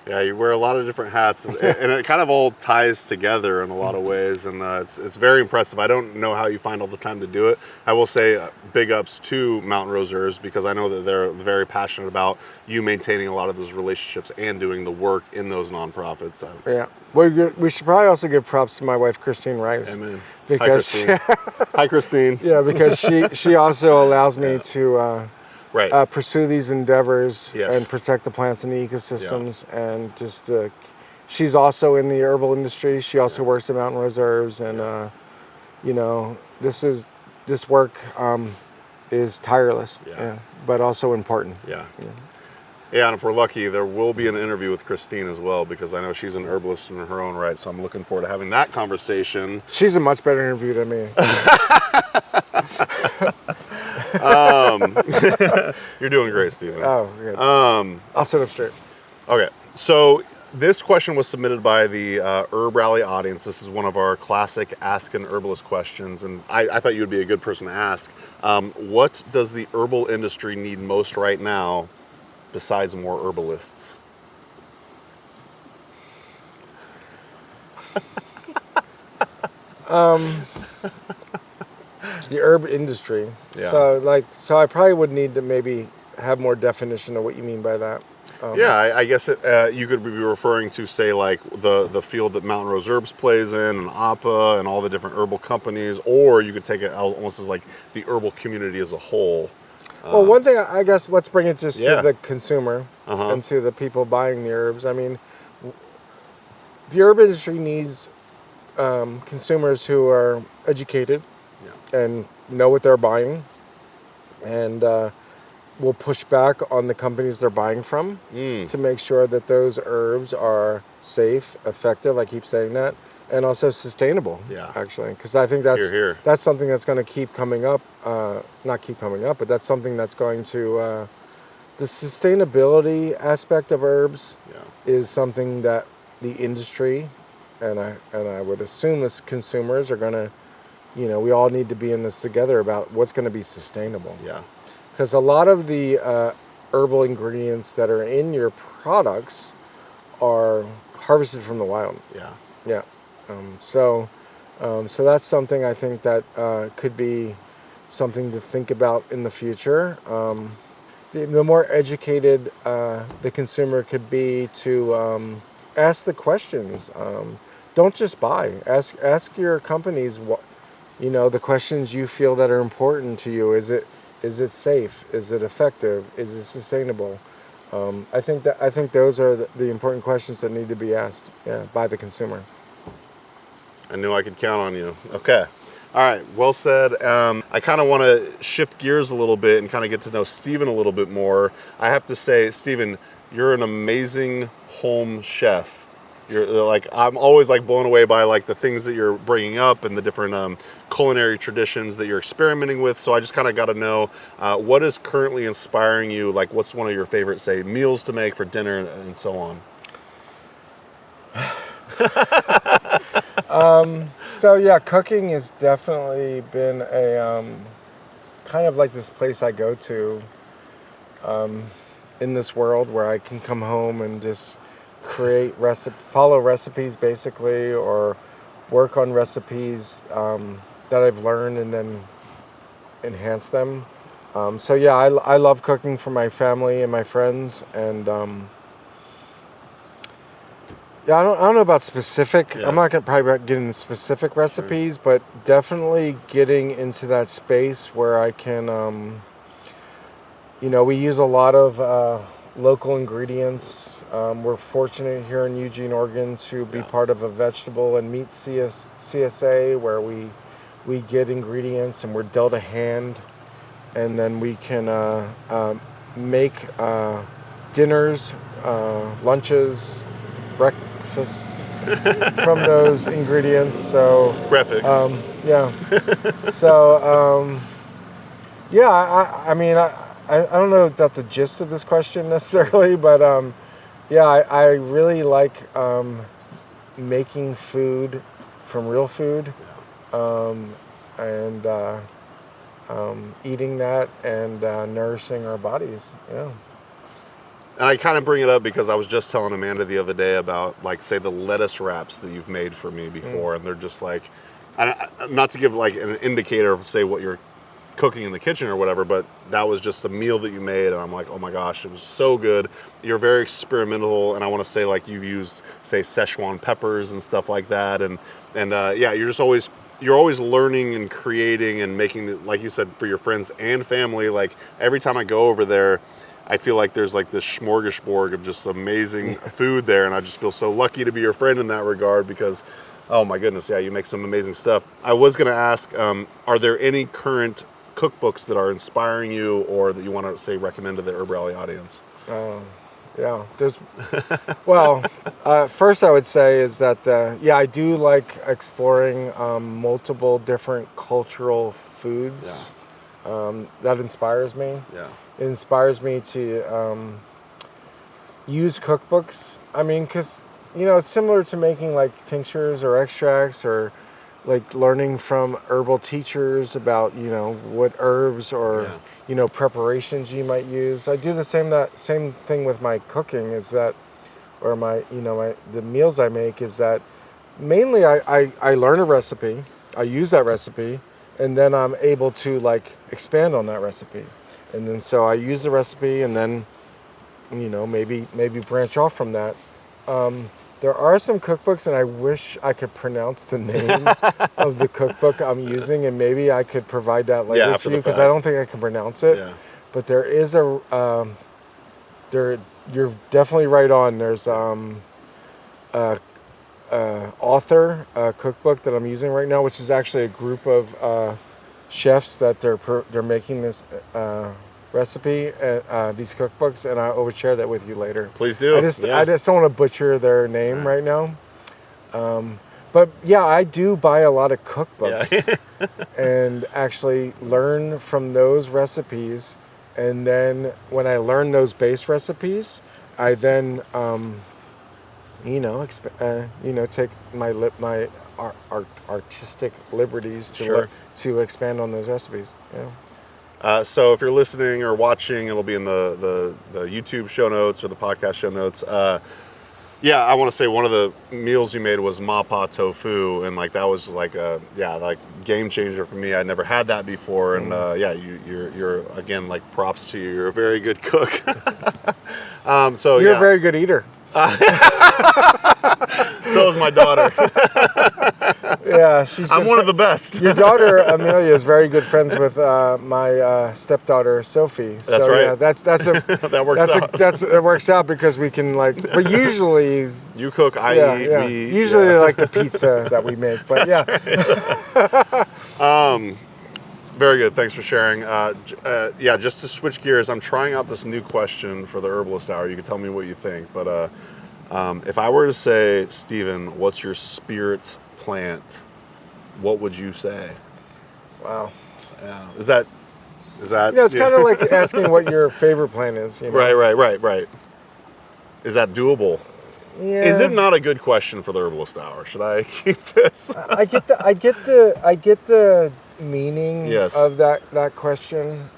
Yeah, you wear a lot of different hats, and it kind of all ties together in a lot of ways, and it's very impressive. I don't know how you find all the time to do it. I will say big ups to Mountain Rose Herbs, because I know that they're very passionate about you maintaining a lot of those relationships and doing the work in those nonprofits. So.
Yeah, well, we should probably also give props to my wife, Christine Rice.
Amen.
Because
Hi, Christine. Hi, Christine.
Yeah, because she also allows me to pursue these endeavors and protect the plants and the ecosystems, and just she's also in the herbal industry. She also works at Mountain Rose Herbs, and this work is tireless, but also important.
Yeah, and if we're lucky, there will be an interview with Christine as well, because I know she's an herbalist in her own right, so I'm looking forward to having that conversation.
She's a much better interview than me.
You're doing great, Steven.
Oh, good. I'll sit up straight.
Okay, so this question was submitted by the Herb Rally audience. This is one of our classic Ask an Herbalist questions, and I thought you would be a good person to ask. What does the herbal industry need most right now besides more herbalists?
The herb industry.
Yeah.
So I probably would need to maybe have more definition of what you mean by that.
I guess you could be referring to, say, like the field that Mountain Rose Herbs plays in, and AHPA, and all the different herbal companies, or you could take it almost as like the herbal community as a whole.
Well, one thing, I guess, let's bring it just to the consumer and to the people buying the herbs. I mean, the herb industry needs consumers who are educated and know what they're buying, and will push back on the companies they're buying from to make sure that those herbs are safe, effective, I keep saying that, and also sustainable, actually. Because I think that's something that's going to keep coming up, not keep coming up, but that's something that's going to, the sustainability aspect of herbs is something that the industry, and I would assume as consumers are going to, we all need to be in this together about what's going to be sustainable.
Yeah.
Because a lot of the herbal ingredients that are in your products are harvested from the wild. Yeah. So that's something I think that could be something to think about in the future. The more educated the consumer could be to ask the questions. Don't just buy. Ask your companies the questions you feel that are important to you. Is it safe? Is it effective? Is it sustainable? I think those are the important questions that need to be asked by the consumer.
I knew I could count on you. Okay. All right. Well said. I kind of want to shift gears a little bit and kind of get to know Steven a little bit more. I have to say, Steven, you're an amazing home chef. You're like, I'm always like blown away by like the things that you're bringing up and the different culinary traditions that you're experimenting with. So I just kind of got to know what is currently inspiring you. Like, what's one of your favorite, say, meals to make for dinner and so on?
So yeah, cooking has definitely been a kind of like this place I go to in this world where I can come home and just follow recipes basically, or work on recipes that I've learned and then enhance them. So yeah, I love cooking for my family and my friends, and I don't know about specific. I'm not probably getting into specific recipes, but definitely getting into that space where I can, we use a lot of local ingredients. We're fortunate here in Eugene, Oregon, to be part of a vegetable and meat CSA, where we get ingredients and we're dealt a hand, and then we can make dinners, lunches, breakfast from those ingredients. So
breakfast.
Yeah. So, yeah, I mean, I don't know if that's the gist of this question necessarily, but yeah, I really like making food from real food, and eating that and nourishing our bodies. Yeah.
And I kind of bring it up because I was just telling Amanda the other day about, like, say, the lettuce wraps that you've made for me before, and they're just like, not to give like an indicator of, say, what you're cooking in the kitchen or whatever, but that was just a meal that you made, and I'm like, oh my gosh, it was so good. You're very experimental, and I want to say, like, you've used, say, Szechuan peppers and stuff like that, and yeah, you're always learning and creating and making, like you said, for your friends and family. Like, every time I go over there, I feel like there's like this smorgasbord of just amazing food there, and I just feel so lucky to be your friend in that regard because, oh my goodness, yeah, you make some amazing stuff. I was going to ask, are there any current cookbooks that are inspiring you or that you want to, say, recommend to the Herb Rally audience?
Yeah, there's, well, first I would say is that, yeah, I do like exploring multiple different cultural foods. That inspires me.
Yeah.
It inspires me to use cookbooks. I mean, because, you know, it's similar to making like tinctures or extracts, or like learning from herbal teachers about, you know, what herbs or, you know, preparations you might use. I do the same thing with my cooking, is that, or my, you know, the meals I make, is that mainly I learn a recipe, I use that recipe, and then I'm able to like expand on that recipe. And then so I use the recipe, and then, you know, maybe branch off from that. There are some cookbooks, and I wish I could pronounce the name of the cookbook I'm using, and maybe I could provide that later to you, because I don't think I can pronounce it. Yeah. But there is a, you're definitely right on. There's author cookbook that I'm using right now, which is actually a group of chefs that they're making this recipe, these cookbooks, and I will share that with you later.
Please do.
I just don't want to butcher their name right now. But yeah, I do buy a lot of cookbooks and actually learn from those recipes, and then when I learn those base recipes, I then take my artistic liberties to expand on those recipes. Yeah.
So if you're listening or watching, it'll be in the YouTube show notes or the podcast show notes. Yeah, I want to say one of the meals you made was mapa tofu, and like that was just like a game changer for me. I'd never had that before, and you're again, like, props to you. You're a very good cook. So
you're a very good eater.
So is my daughter.
Yeah,
I'm one of the best.
Your daughter Amelia is very good friends with my stepdaughter Sophie.
That's right.
Yeah, that works out because we can, like. But usually
you cook, I eat. Yeah.
Usually they like the pizza that we make, but
right. Very good. Thanks for sharing. Just to switch gears, I'm trying out this new question for the Herbalist Hour. You can tell me what you think, but if I were to say, Steven, what's your spirit plant, what would you say?
Wow.
Yeah. Is that? You
know, it's kind of like asking what your favorite plant is. You know?
Right. Is that doable?
Yeah.
Is it not a good question for the Herbalist Hour? Should I keep this?
I get the meaning of that question.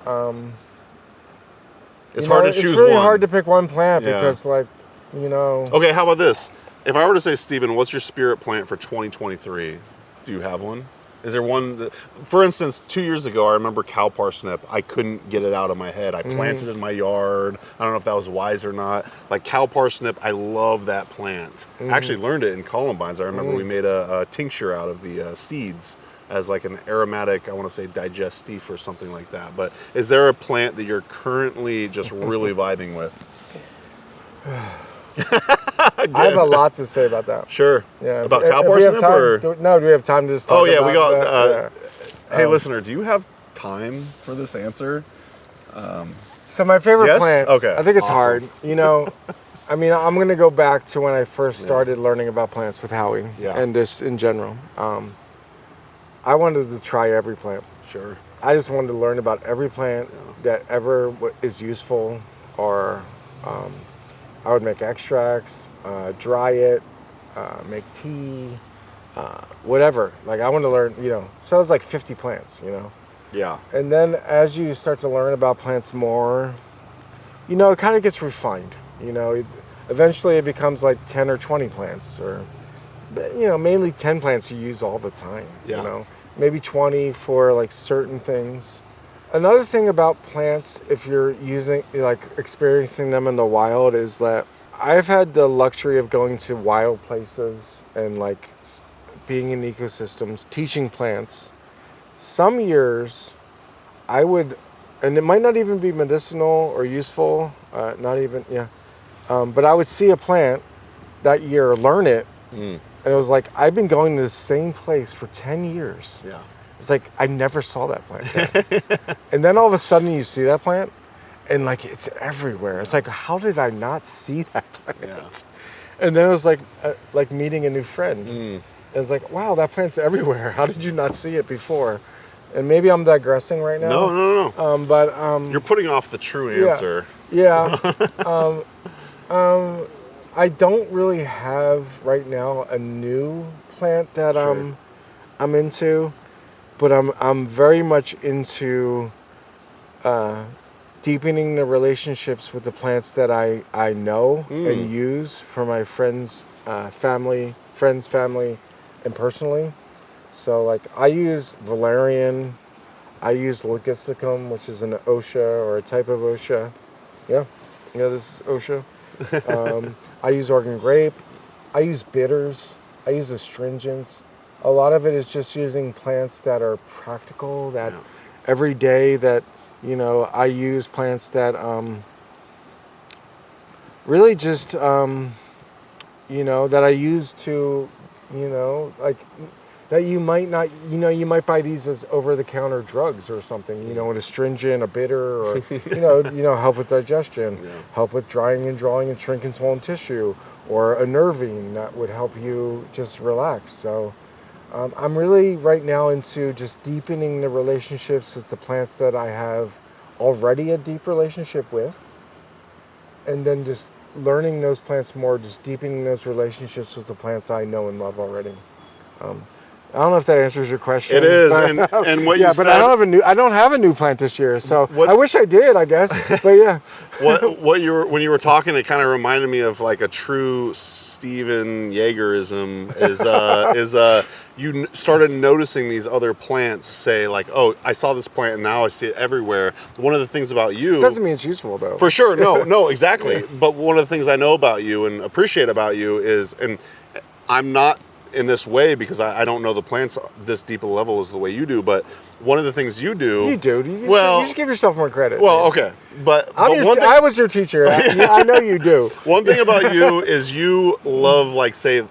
It's hard to choose one.
It's really hard to pick one plant because, like, you know.
Okay, how about this? If I were to say, Steven, what's your spirit plant for 2023? Do you have one? Is there one that, for instance, 2 years ago, I remember cow parsnip. I couldn't get it out of my head. I planted it in my yard. I don't know if that was wise or not. Like cow parsnip, I love that plant. I actually learned it in Columbines. I remember we made a tincture out of the seeds as like an aromatic, I want to say digestif or something like that. But is there a plant that you're currently just really vibing with?
I have a lot to say about that.
Sure.
Yeah.
About cow parsnip or?
Do we have time to just talk about
we got,
that?
Hey, listener, do you have time for this answer?
So my favorite plant,
okay.
I think it's hard. You know, I mean, I'm going to go back to when I first started learning about plants with Howie and just in general. I wanted to try every plant.
Sure.
I just wanted to learn about every plant that ever is useful, or I would make extracts, dry it, make tea, whatever. Like I want to learn, so it was like 50 plants,
Yeah.
And then as you start to learn about plants more, it kind of gets refined, eventually it becomes like 10 or 20 plants, or, mainly 10 plants you use all the time, maybe 20 for like certain things. Another thing about plants, if you're experiencing them in the wild, is that I've had the luxury of going to wild places and like being in ecosystems, teaching plants. Some years I would, and it might not even be medicinal or useful, but I would see a plant that year, learn it, and it was like, I've been going to the same place for 10 years.
Yeah.
It's like, I never saw that plant there. And then all of a sudden you see that plant, and like, it's everywhere. It's like, how did I not see that plant? Yeah. And then it was like meeting a new friend. It was like, wow, that plant's everywhere. How did you not see it before? And maybe I'm digressing right now.
No.
But
you're putting off the true answer.
Yeah. I don't really have right now a new plant that I'm into, but I'm very much into deepening the relationships with the plants that I know and use for my friends, family, and personally. So like I use valerian, I use logisticum, which is an osha or a type of osha. Yeah, this is osha. I use Oregon grape. I use bitters. I use astringents. A lot of it is just using plants that are practical, that every day that, I use plants that really just, that I use to, that you might not, you might buy these as over-the-counter drugs or something, an astringent, a bitter, or, help with digestion, help with drying and drawing and shrinking swollen tissue, or a nervine that would help you just relax. So I'm really right now into just deepening the relationships with the plants that I have already a deep relationship with, and then just learning those plants more, just deepening those relationships with the plants I know and love already. I don't know if that answers your question.
It is, and what you said.
But I don't have a new plant this year, so I wish I did, I guess. But yeah.
when you were talking, it kind of reminded me of like a true Steven Yeagerism. Is you started noticing these other plants, say like, oh, I saw this plant and now I see it everywhere. One of the things about you
doesn't mean it's useful though.
For sure, no, exactly. But one of the things I know about you and appreciate about you is, and I'm not in this way because I don't know the plants this deep a level as the way you do, but one of the things you do...
You do. You just give yourself more credit.
Well, man. Okay. But
I was your teacher. I know you do.
One thing about you is you love, like, say,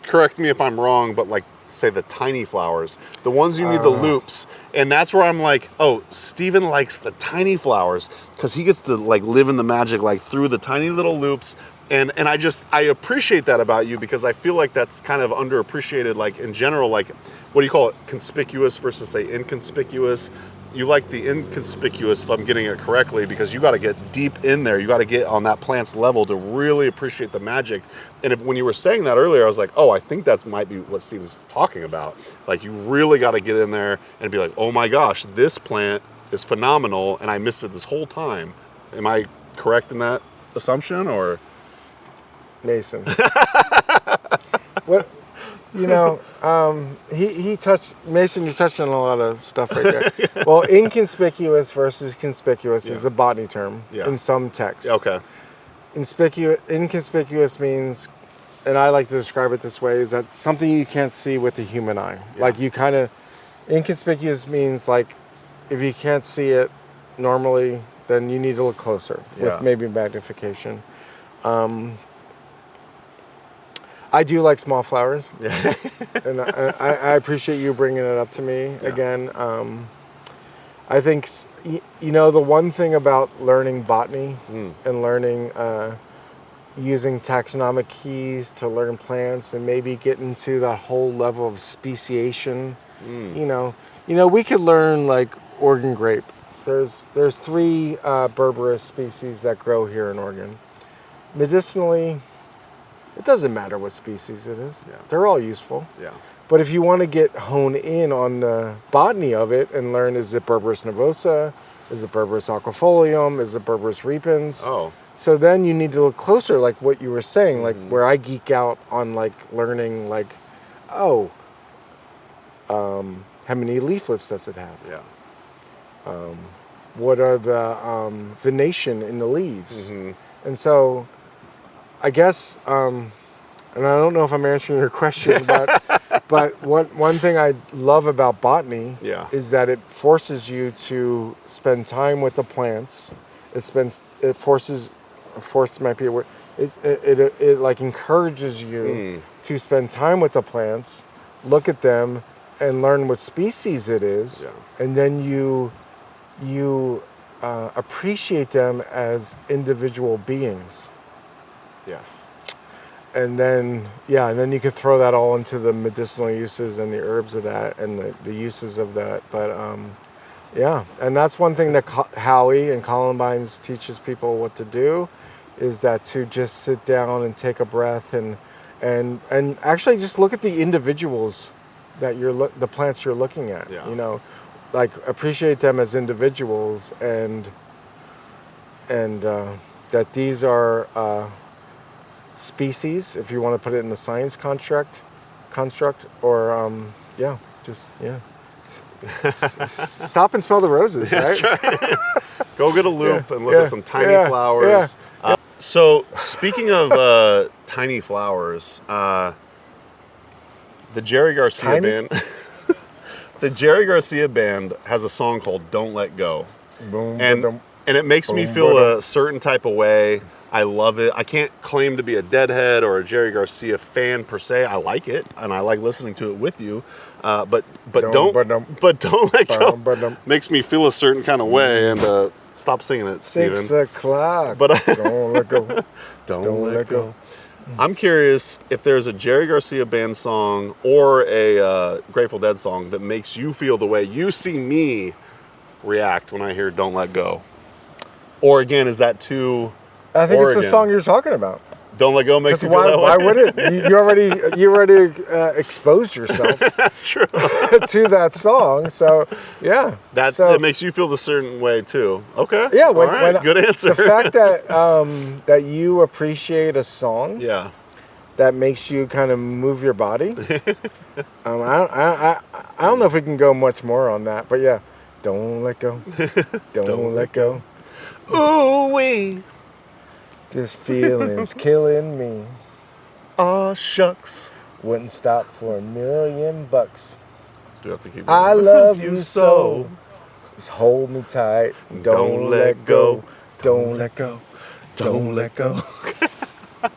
correct me if I'm wrong, but like, say the tiny flowers, the ones you need the loops. And that's where I'm like, oh, Steven likes the tiny flowers because he gets to like live in the magic, like through the tiny little loops. And I appreciate that about you because I feel like that's kind of underappreciated, like in general, like, what do you call it? Conspicuous versus say inconspicuous. You like the inconspicuous, if I'm getting it correctly, because you got to get deep in there. You got to get on that plant's level to really appreciate the magic. And when you were saying that earlier, I was like, oh, I think that might be what Steven's talking about. Like, you really got to get in there and be like, oh my gosh, this plant is phenomenal and I missed it this whole time. Am I correct in that assumption, or?
Mason. What, he touched, Mason, you touched on a lot of stuff right there. Well, inconspicuous versus conspicuous is a botany term in some texts.
Okay.
Inconspicuous means, and I like to describe it this way, is that something you can't see with the human eye. Yeah. Like you kind of, inconspicuous means like, if you can't see it normally, then you need to look closer with maybe magnification. I do like small flowers, and I appreciate you bringing it up to me again. I think, the one thing about learning botany and learning using taxonomic keys to learn plants and maybe get into that whole level of speciation You know, we could learn like Oregon grape. There's 3 berberis species that grow here in Oregon. Medicinally, it doesn't matter what species it is.
Yeah.
They're all useful.
Yeah.
But if you want to get honed in on the botany of it and learn, is it Berberis nervosa? Is it Berberis aquifolium? Is it Berberis repens?
Oh.
So then you need to look closer, like what you were saying, like where I geek out on like learning, like, how many leaflets does it have?
Yeah.
What are the venation in the leaves? And so I guess, and I don't know if I'm answering your question, but one thing I love about botany is that it forces you to spend time with the plants. Force might be a word. It like encourages you to spend time with the plants, look at them, and learn what species it is, and then you appreciate them as individual beings.
Yes.
And then you could throw that all into the medicinal uses and the herbs of that and the uses of that. But and that's one thing that Howie and Columbines teaches people what to do, is that to just sit down and take a breath and actually just look at the individuals that the plants you're looking at.
Yeah.
You know, like appreciate them as individuals and that these are species, if you want to put it in the science construct, or stop and smell the roses, right?
That's right. Go get a loop and look at some tiny flowers. So speaking of tiny flowers, the Jerry Garcia band, the Jerry Garcia band has a song called "Don't Let Go," and it makes me feel a certain type of way. I love it. I can't claim to be a Deadhead or a Jerry Garcia fan per se. I like it, and I like listening to it with you. But don't let go. Makes me feel a certain kind of way, and stop singing it, Steven.
6 o'clock.
But
don't let go.
Don't let go. I'm curious if there's a Jerry Garcia band song or a Grateful Dead song that makes you feel the way you see me react when I hear "Don't Let Go." Or again, is that too?
I think
Oregon?
It's the song you're talking about.
"Don't Let Go" makes you feel that way.
Why would it? You already exposed yourself.
That's true.
to that song. So yeah,
it makes you feel the certain way too. Okay.
Yeah.
Good answer.
The fact that that you appreciate a song.
Yeah.
That makes you kind of move your body. I don't know if we can go much more on that, but yeah, don't let go. Don't let go.
Ooh wee.
This feeling's killing me.
Aw, shucks.
Wouldn't stop for $1 million.
Do you have to keep going?
I love you so. Just hold me tight. Don't let go. Don't let go. Don't let go.
All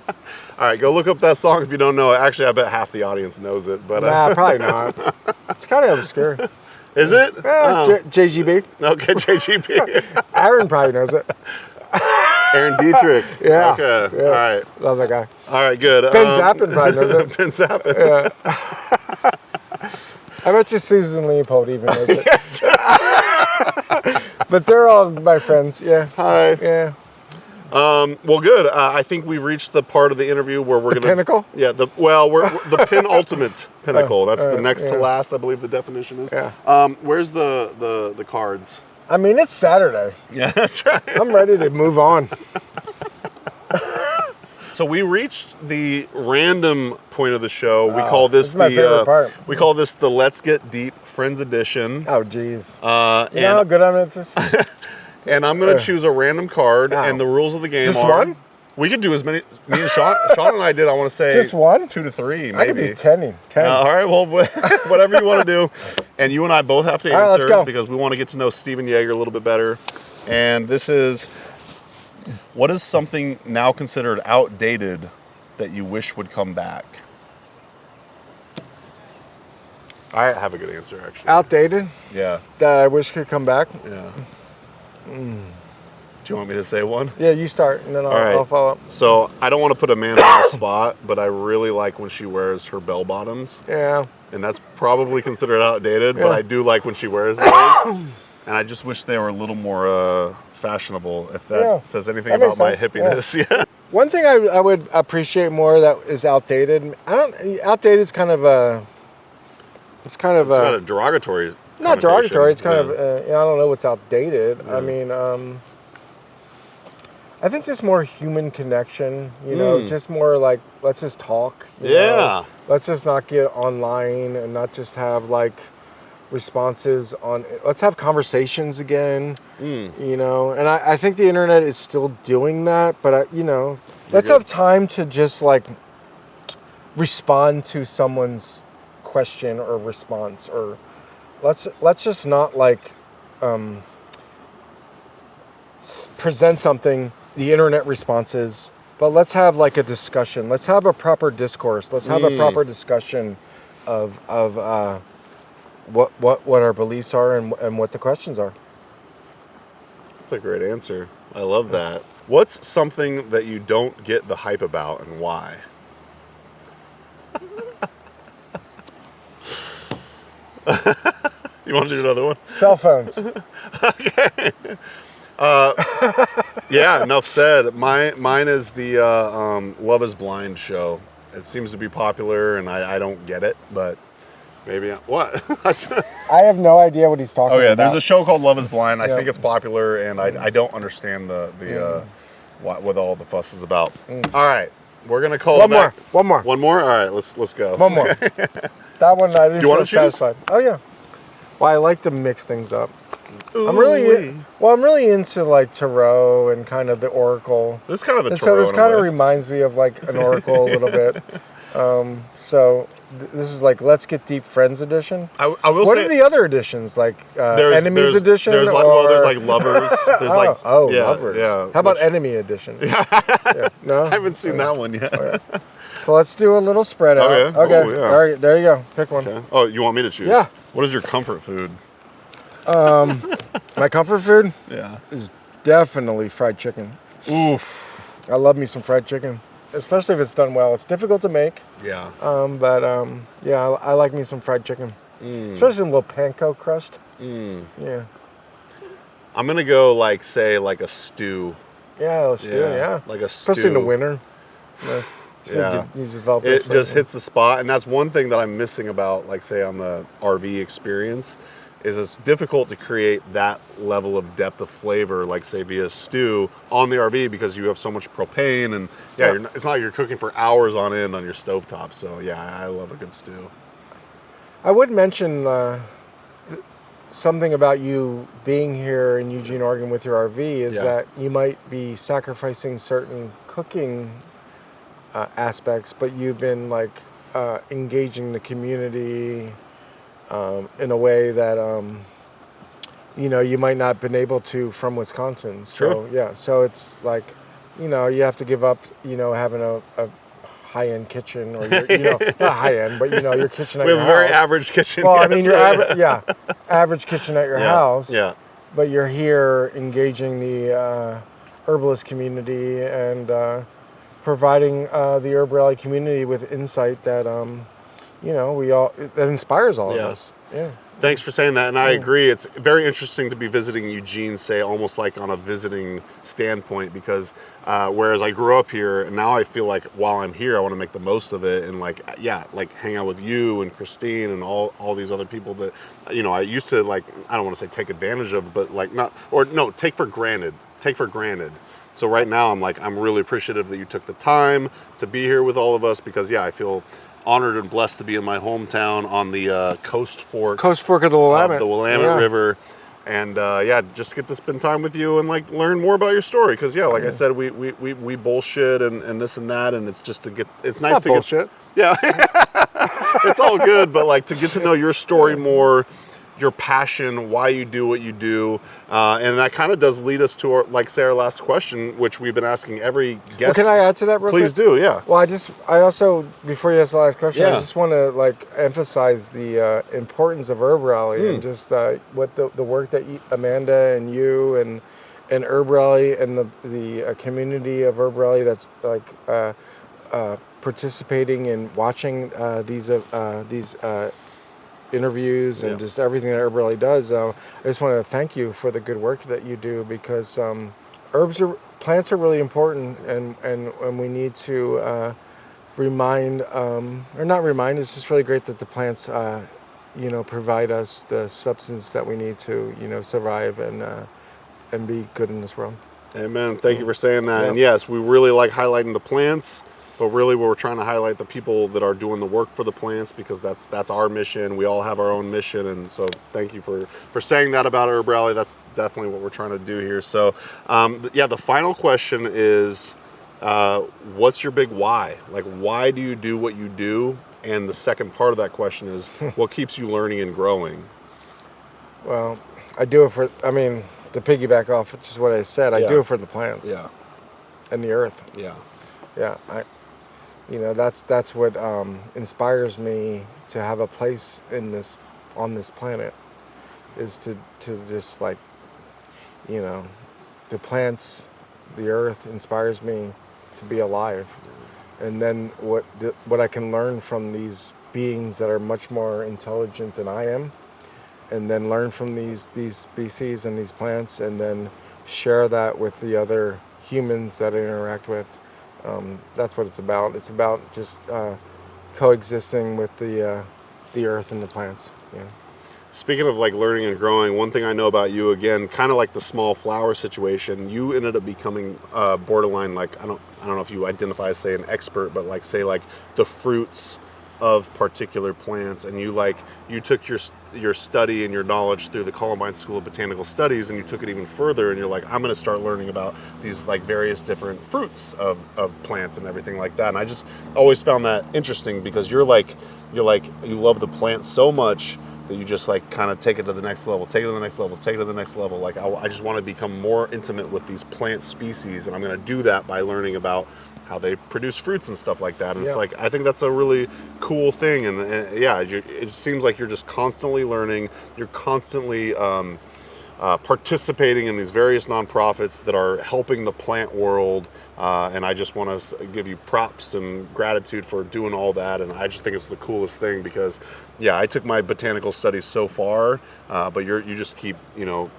right, go look up that song if you don't know it. Actually, I bet half the audience knows it. But
nah, probably not. It's kind of obscure.
Is it?
JGB.
Okay, JGB.
Aaron probably knows it.
Aaron Dietrich.
Yeah.
Okay.
Yeah.
All right.
Love that guy.
All right, good.
Ben Zappin probably knows it.
Ben Zappin.
Yeah. I bet you Susan Leopold even knows it.
Yes.
But they're all my friends. Yeah.
Hi.
Yeah.
Well, good. I think we've reached the part of the interview where we're going to...
Pinnacle?
Yeah. We're the penultimate pinnacle. That's the next to last, I believe the definition is.
Yeah.
Where's the cards?
I mean, it's Saturday.
Yeah, that's right.
I'm ready to move on.
So we reached the random point of the show. We call this
my favorite part.
We call this the Let's Get Deep Friends Edition.
Oh, geez.
You
know how good I'm at this?
And I'm going to choose a random card, and the rules of the game
Just
are...
one?
We could do as many... Me and Sean and I did, I want to say...
Just one?
2 to 3, maybe.
I could do 10.
All right, well, whatever you want to do. And you and I both have to
All right,
answer
let's go.
because we want to get to know Steven Yeager a little bit better. And this is... What is something now considered outdated that you wish would come back? I have a good answer, actually.
Outdated?
Yeah.
That I wish could come back?
Yeah. you want me to say one?
Yeah, you start, and then
right.
I'll follow up.
So I don't want to put Amanda on the spot, but I really like when she wears her bell bottoms.
Yeah.
And that's probably considered outdated, but I do like when she wears those. And I just wish they were a little more fashionable, if that says anything about my hippiness. Yeah.
One thing I would appreciate more that is outdated. Outdated is kind of a. It's kind of
got a derogatory.
Not derogatory. It's kind of. I don't know what's outdated. Yeah. I mean, I think just more human connection. You know, just more like let's just talk. You know? Let's just not get online and not just have like responses on. Let's have conversations again. You know, and I think the internet is still doing that, but let's have time to just like respond to someone's question or response, or let's just not like present something, the internet responses, but let's have like a discussion. Let's have a proper discourse. Let's have a proper discussion of what our beliefs are and what the questions are.
That's a great answer. I love that. What's something that you don't get the hype about and why? You want to do another one?
Cell phones.
Okay. Yeah, enough said. Mine is the Love is Blind show. It seems to be popular, and I don't get it, but maybe what?
I have no idea what he's talking about.
Oh yeah, there's a show called Love is Blind. I think it's popular, and I don't understand the what all the fuss is about. All right, we're gonna call
one more. One more.
One more. All right, let's go.
One more. That one I didn't feel satisfied.
Choose?
Oh yeah. Well, I like to mix things up.
Ooh,
I'm really into like tarot and kind of the oracle.
This is kind of a
and
tarot.
So this kind of reminds me of like an oracle a little bit. So this is like Let's Get Deep Friends edition.
I will say.
What are the other editions? Like Enemies edition?
There's like there's like lovers. There's
lovers.
Yeah.
How about Enemy edition? Yeah. No,
I haven't seen that one yet.
Okay. So let's do a little spread out. Okay.
Oh, yeah.
All right. There you go. Pick one.
Okay. Oh, you want me to choose?
Yeah.
What is your comfort food?
My comfort food?
Yeah.
Is definitely fried chicken.
Oof.
I love me some fried chicken, especially if it's done well. It's difficult to make.
Yeah.
Yeah, I like me some fried chicken. Especially a little panko crust. Yeah.
I'm gonna go like a stew.
Yeah, a stew. Yeah.
Like a stew.
Especially in the winter.
Yeah.
You develop
it just hits the spot, and that's one thing that I'm missing about, like, say, on the RV experience, is it's difficult to create that level of depth of flavor, like, say, via stew on the RV, because you have so much propane, and it's not like you're cooking for hours on end on your stovetop. So yeah, I love a good stew.
I would mention something about you being here in Eugene, Oregon with your RV is that you might be sacrificing certain cooking aspects, but you've been like engaging the community in a way that you might not have been able to from Wisconsin. So so it's like you have to give up having a high-end kitchen, or not high-end, but your kitchen at your house.
We have a very average kitchen.
Well, I mean your average kitchen at your house.
Yeah.
But you're here engaging the herbalist community and providing the Herb Rally community with insight that that inspires all of us. Yeah.
Thanks for saying that, and I agree. It's very interesting to be visiting Eugene, say, almost like on a visiting standpoint, because whereas I grew up here, and now I feel like while I'm here, I want to make the most of it, and like hang out with you and Christine and all these other people that I used to, like, I don't want to say take advantage of, but like take for granted. So right now I'm really appreciative that you took the time to be here with all of us, because I feel honored and blessed to be in my hometown on the Coast Fork
of the Willamette,
River, and just get to spend time with you and like learn more about your story, because like I said, we bullshit and this and that, and it's just it's nice to
bullshit.
It's all good, but like to get to know your story more, your passion, why you do what you do, and that kind of does lead us to our last question, which we've been asking every guest.
Well, can I add to that real quick?
Please do, yeah.
Well, I also, before you ask the last question, I just want to like emphasize the importance of Herb Rally and just what the work that Amanda and you and Herb Rally and the community of Herb Rally that's like participating and watching these interviews and just everything that Herb Rally does. I just want to thank you for the good work that you do, because plants are really important, and we need to remind, or not remind. It's just really great that the plants provide us the substance that we need to survive and be good in this world.
Amen. Thank you for saying that. And yes, we really like highlighting the plants, but really we're trying to highlight the people that are doing the work for the plants, because that's our mission. We all have our own mission, and so thank you for saying that about Herb Rally. That's definitely what we're trying to do here. So the final question is, what's your big why? Like, why do you do what you do? And the second part of that question is, what keeps you learning and growing?
Well, I do it to piggyback off just what I said, I do it for the plants.
Yeah.
And the earth.
Yeah.
Yeah. That's what inspires me to have a place on this planet, is to just the plants, the earth inspires me to be alive. And then what I can learn from these beings that are much more intelligent than I am, and then learn from these species and these plants, and then share that with the other humans that I interact with. That's what it's about. It's about just coexisting with the earth and the plants. Yeah.
Speaking of learning and growing, one thing I know about you, again, kind of like the small flower situation, you ended up becoming borderline, I don't know if you identify as, say, an expert, but the fruits of particular plants, and you took your study and your knowledge through the Columbines School of Botanical Studies, and you took it even further, and you're I'm going to start learning about these various different fruits of plants and everything like that. And I just always found that interesting, because you love the plant so much that you just kind of take it to the next level, take it to the next level, take it to the next level. I just want to become more intimate with these plant species, and I'm going to do that by learning about how they produce fruits and stuff like that. And it's I think that's a really cool thing. And it seems like you're just constantly learning. You're constantly participating in these various nonprofits that are helping the plant world. And I just want to give you props and gratitude for doing all that. And I just think it's the coolest thing, because I took my botanical studies so far, but you just keep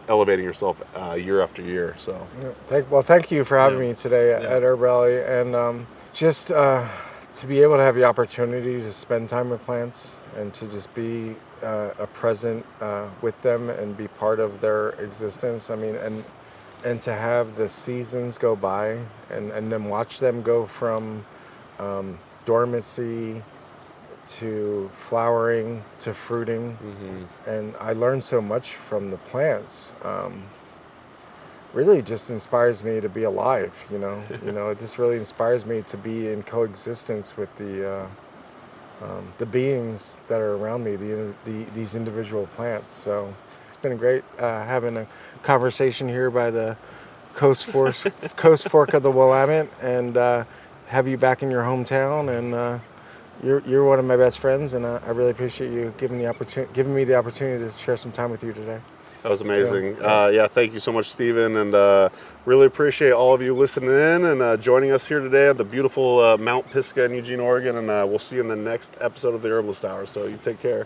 elevating yourself year after year. So
thank you for having me today at Herb Rally, and just to be able to have the opportunity to spend time with plants, and to just be a present with them and be part of their existence. And to have the seasons go by, and then watch them go from dormancy to flowering to fruiting. Mm-hmm. And I learned so much from the plants. Really just inspires me to be alive, it just really inspires me to be in coexistence with the beings that are around me, these individual plants. So it's been great having a conversation here by the coast fork of the Willamette, and have you back in your hometown. And you're one of my best friends, and I really appreciate you giving me the opportunity to share some time with you today.
That was amazing. Thank you so much, Steven, and really appreciate all of you listening in and joining us here today at the beautiful Mount Pisgah in Eugene, Oregon, and we'll see you in the next episode of the Herbalist Hour, so you take care.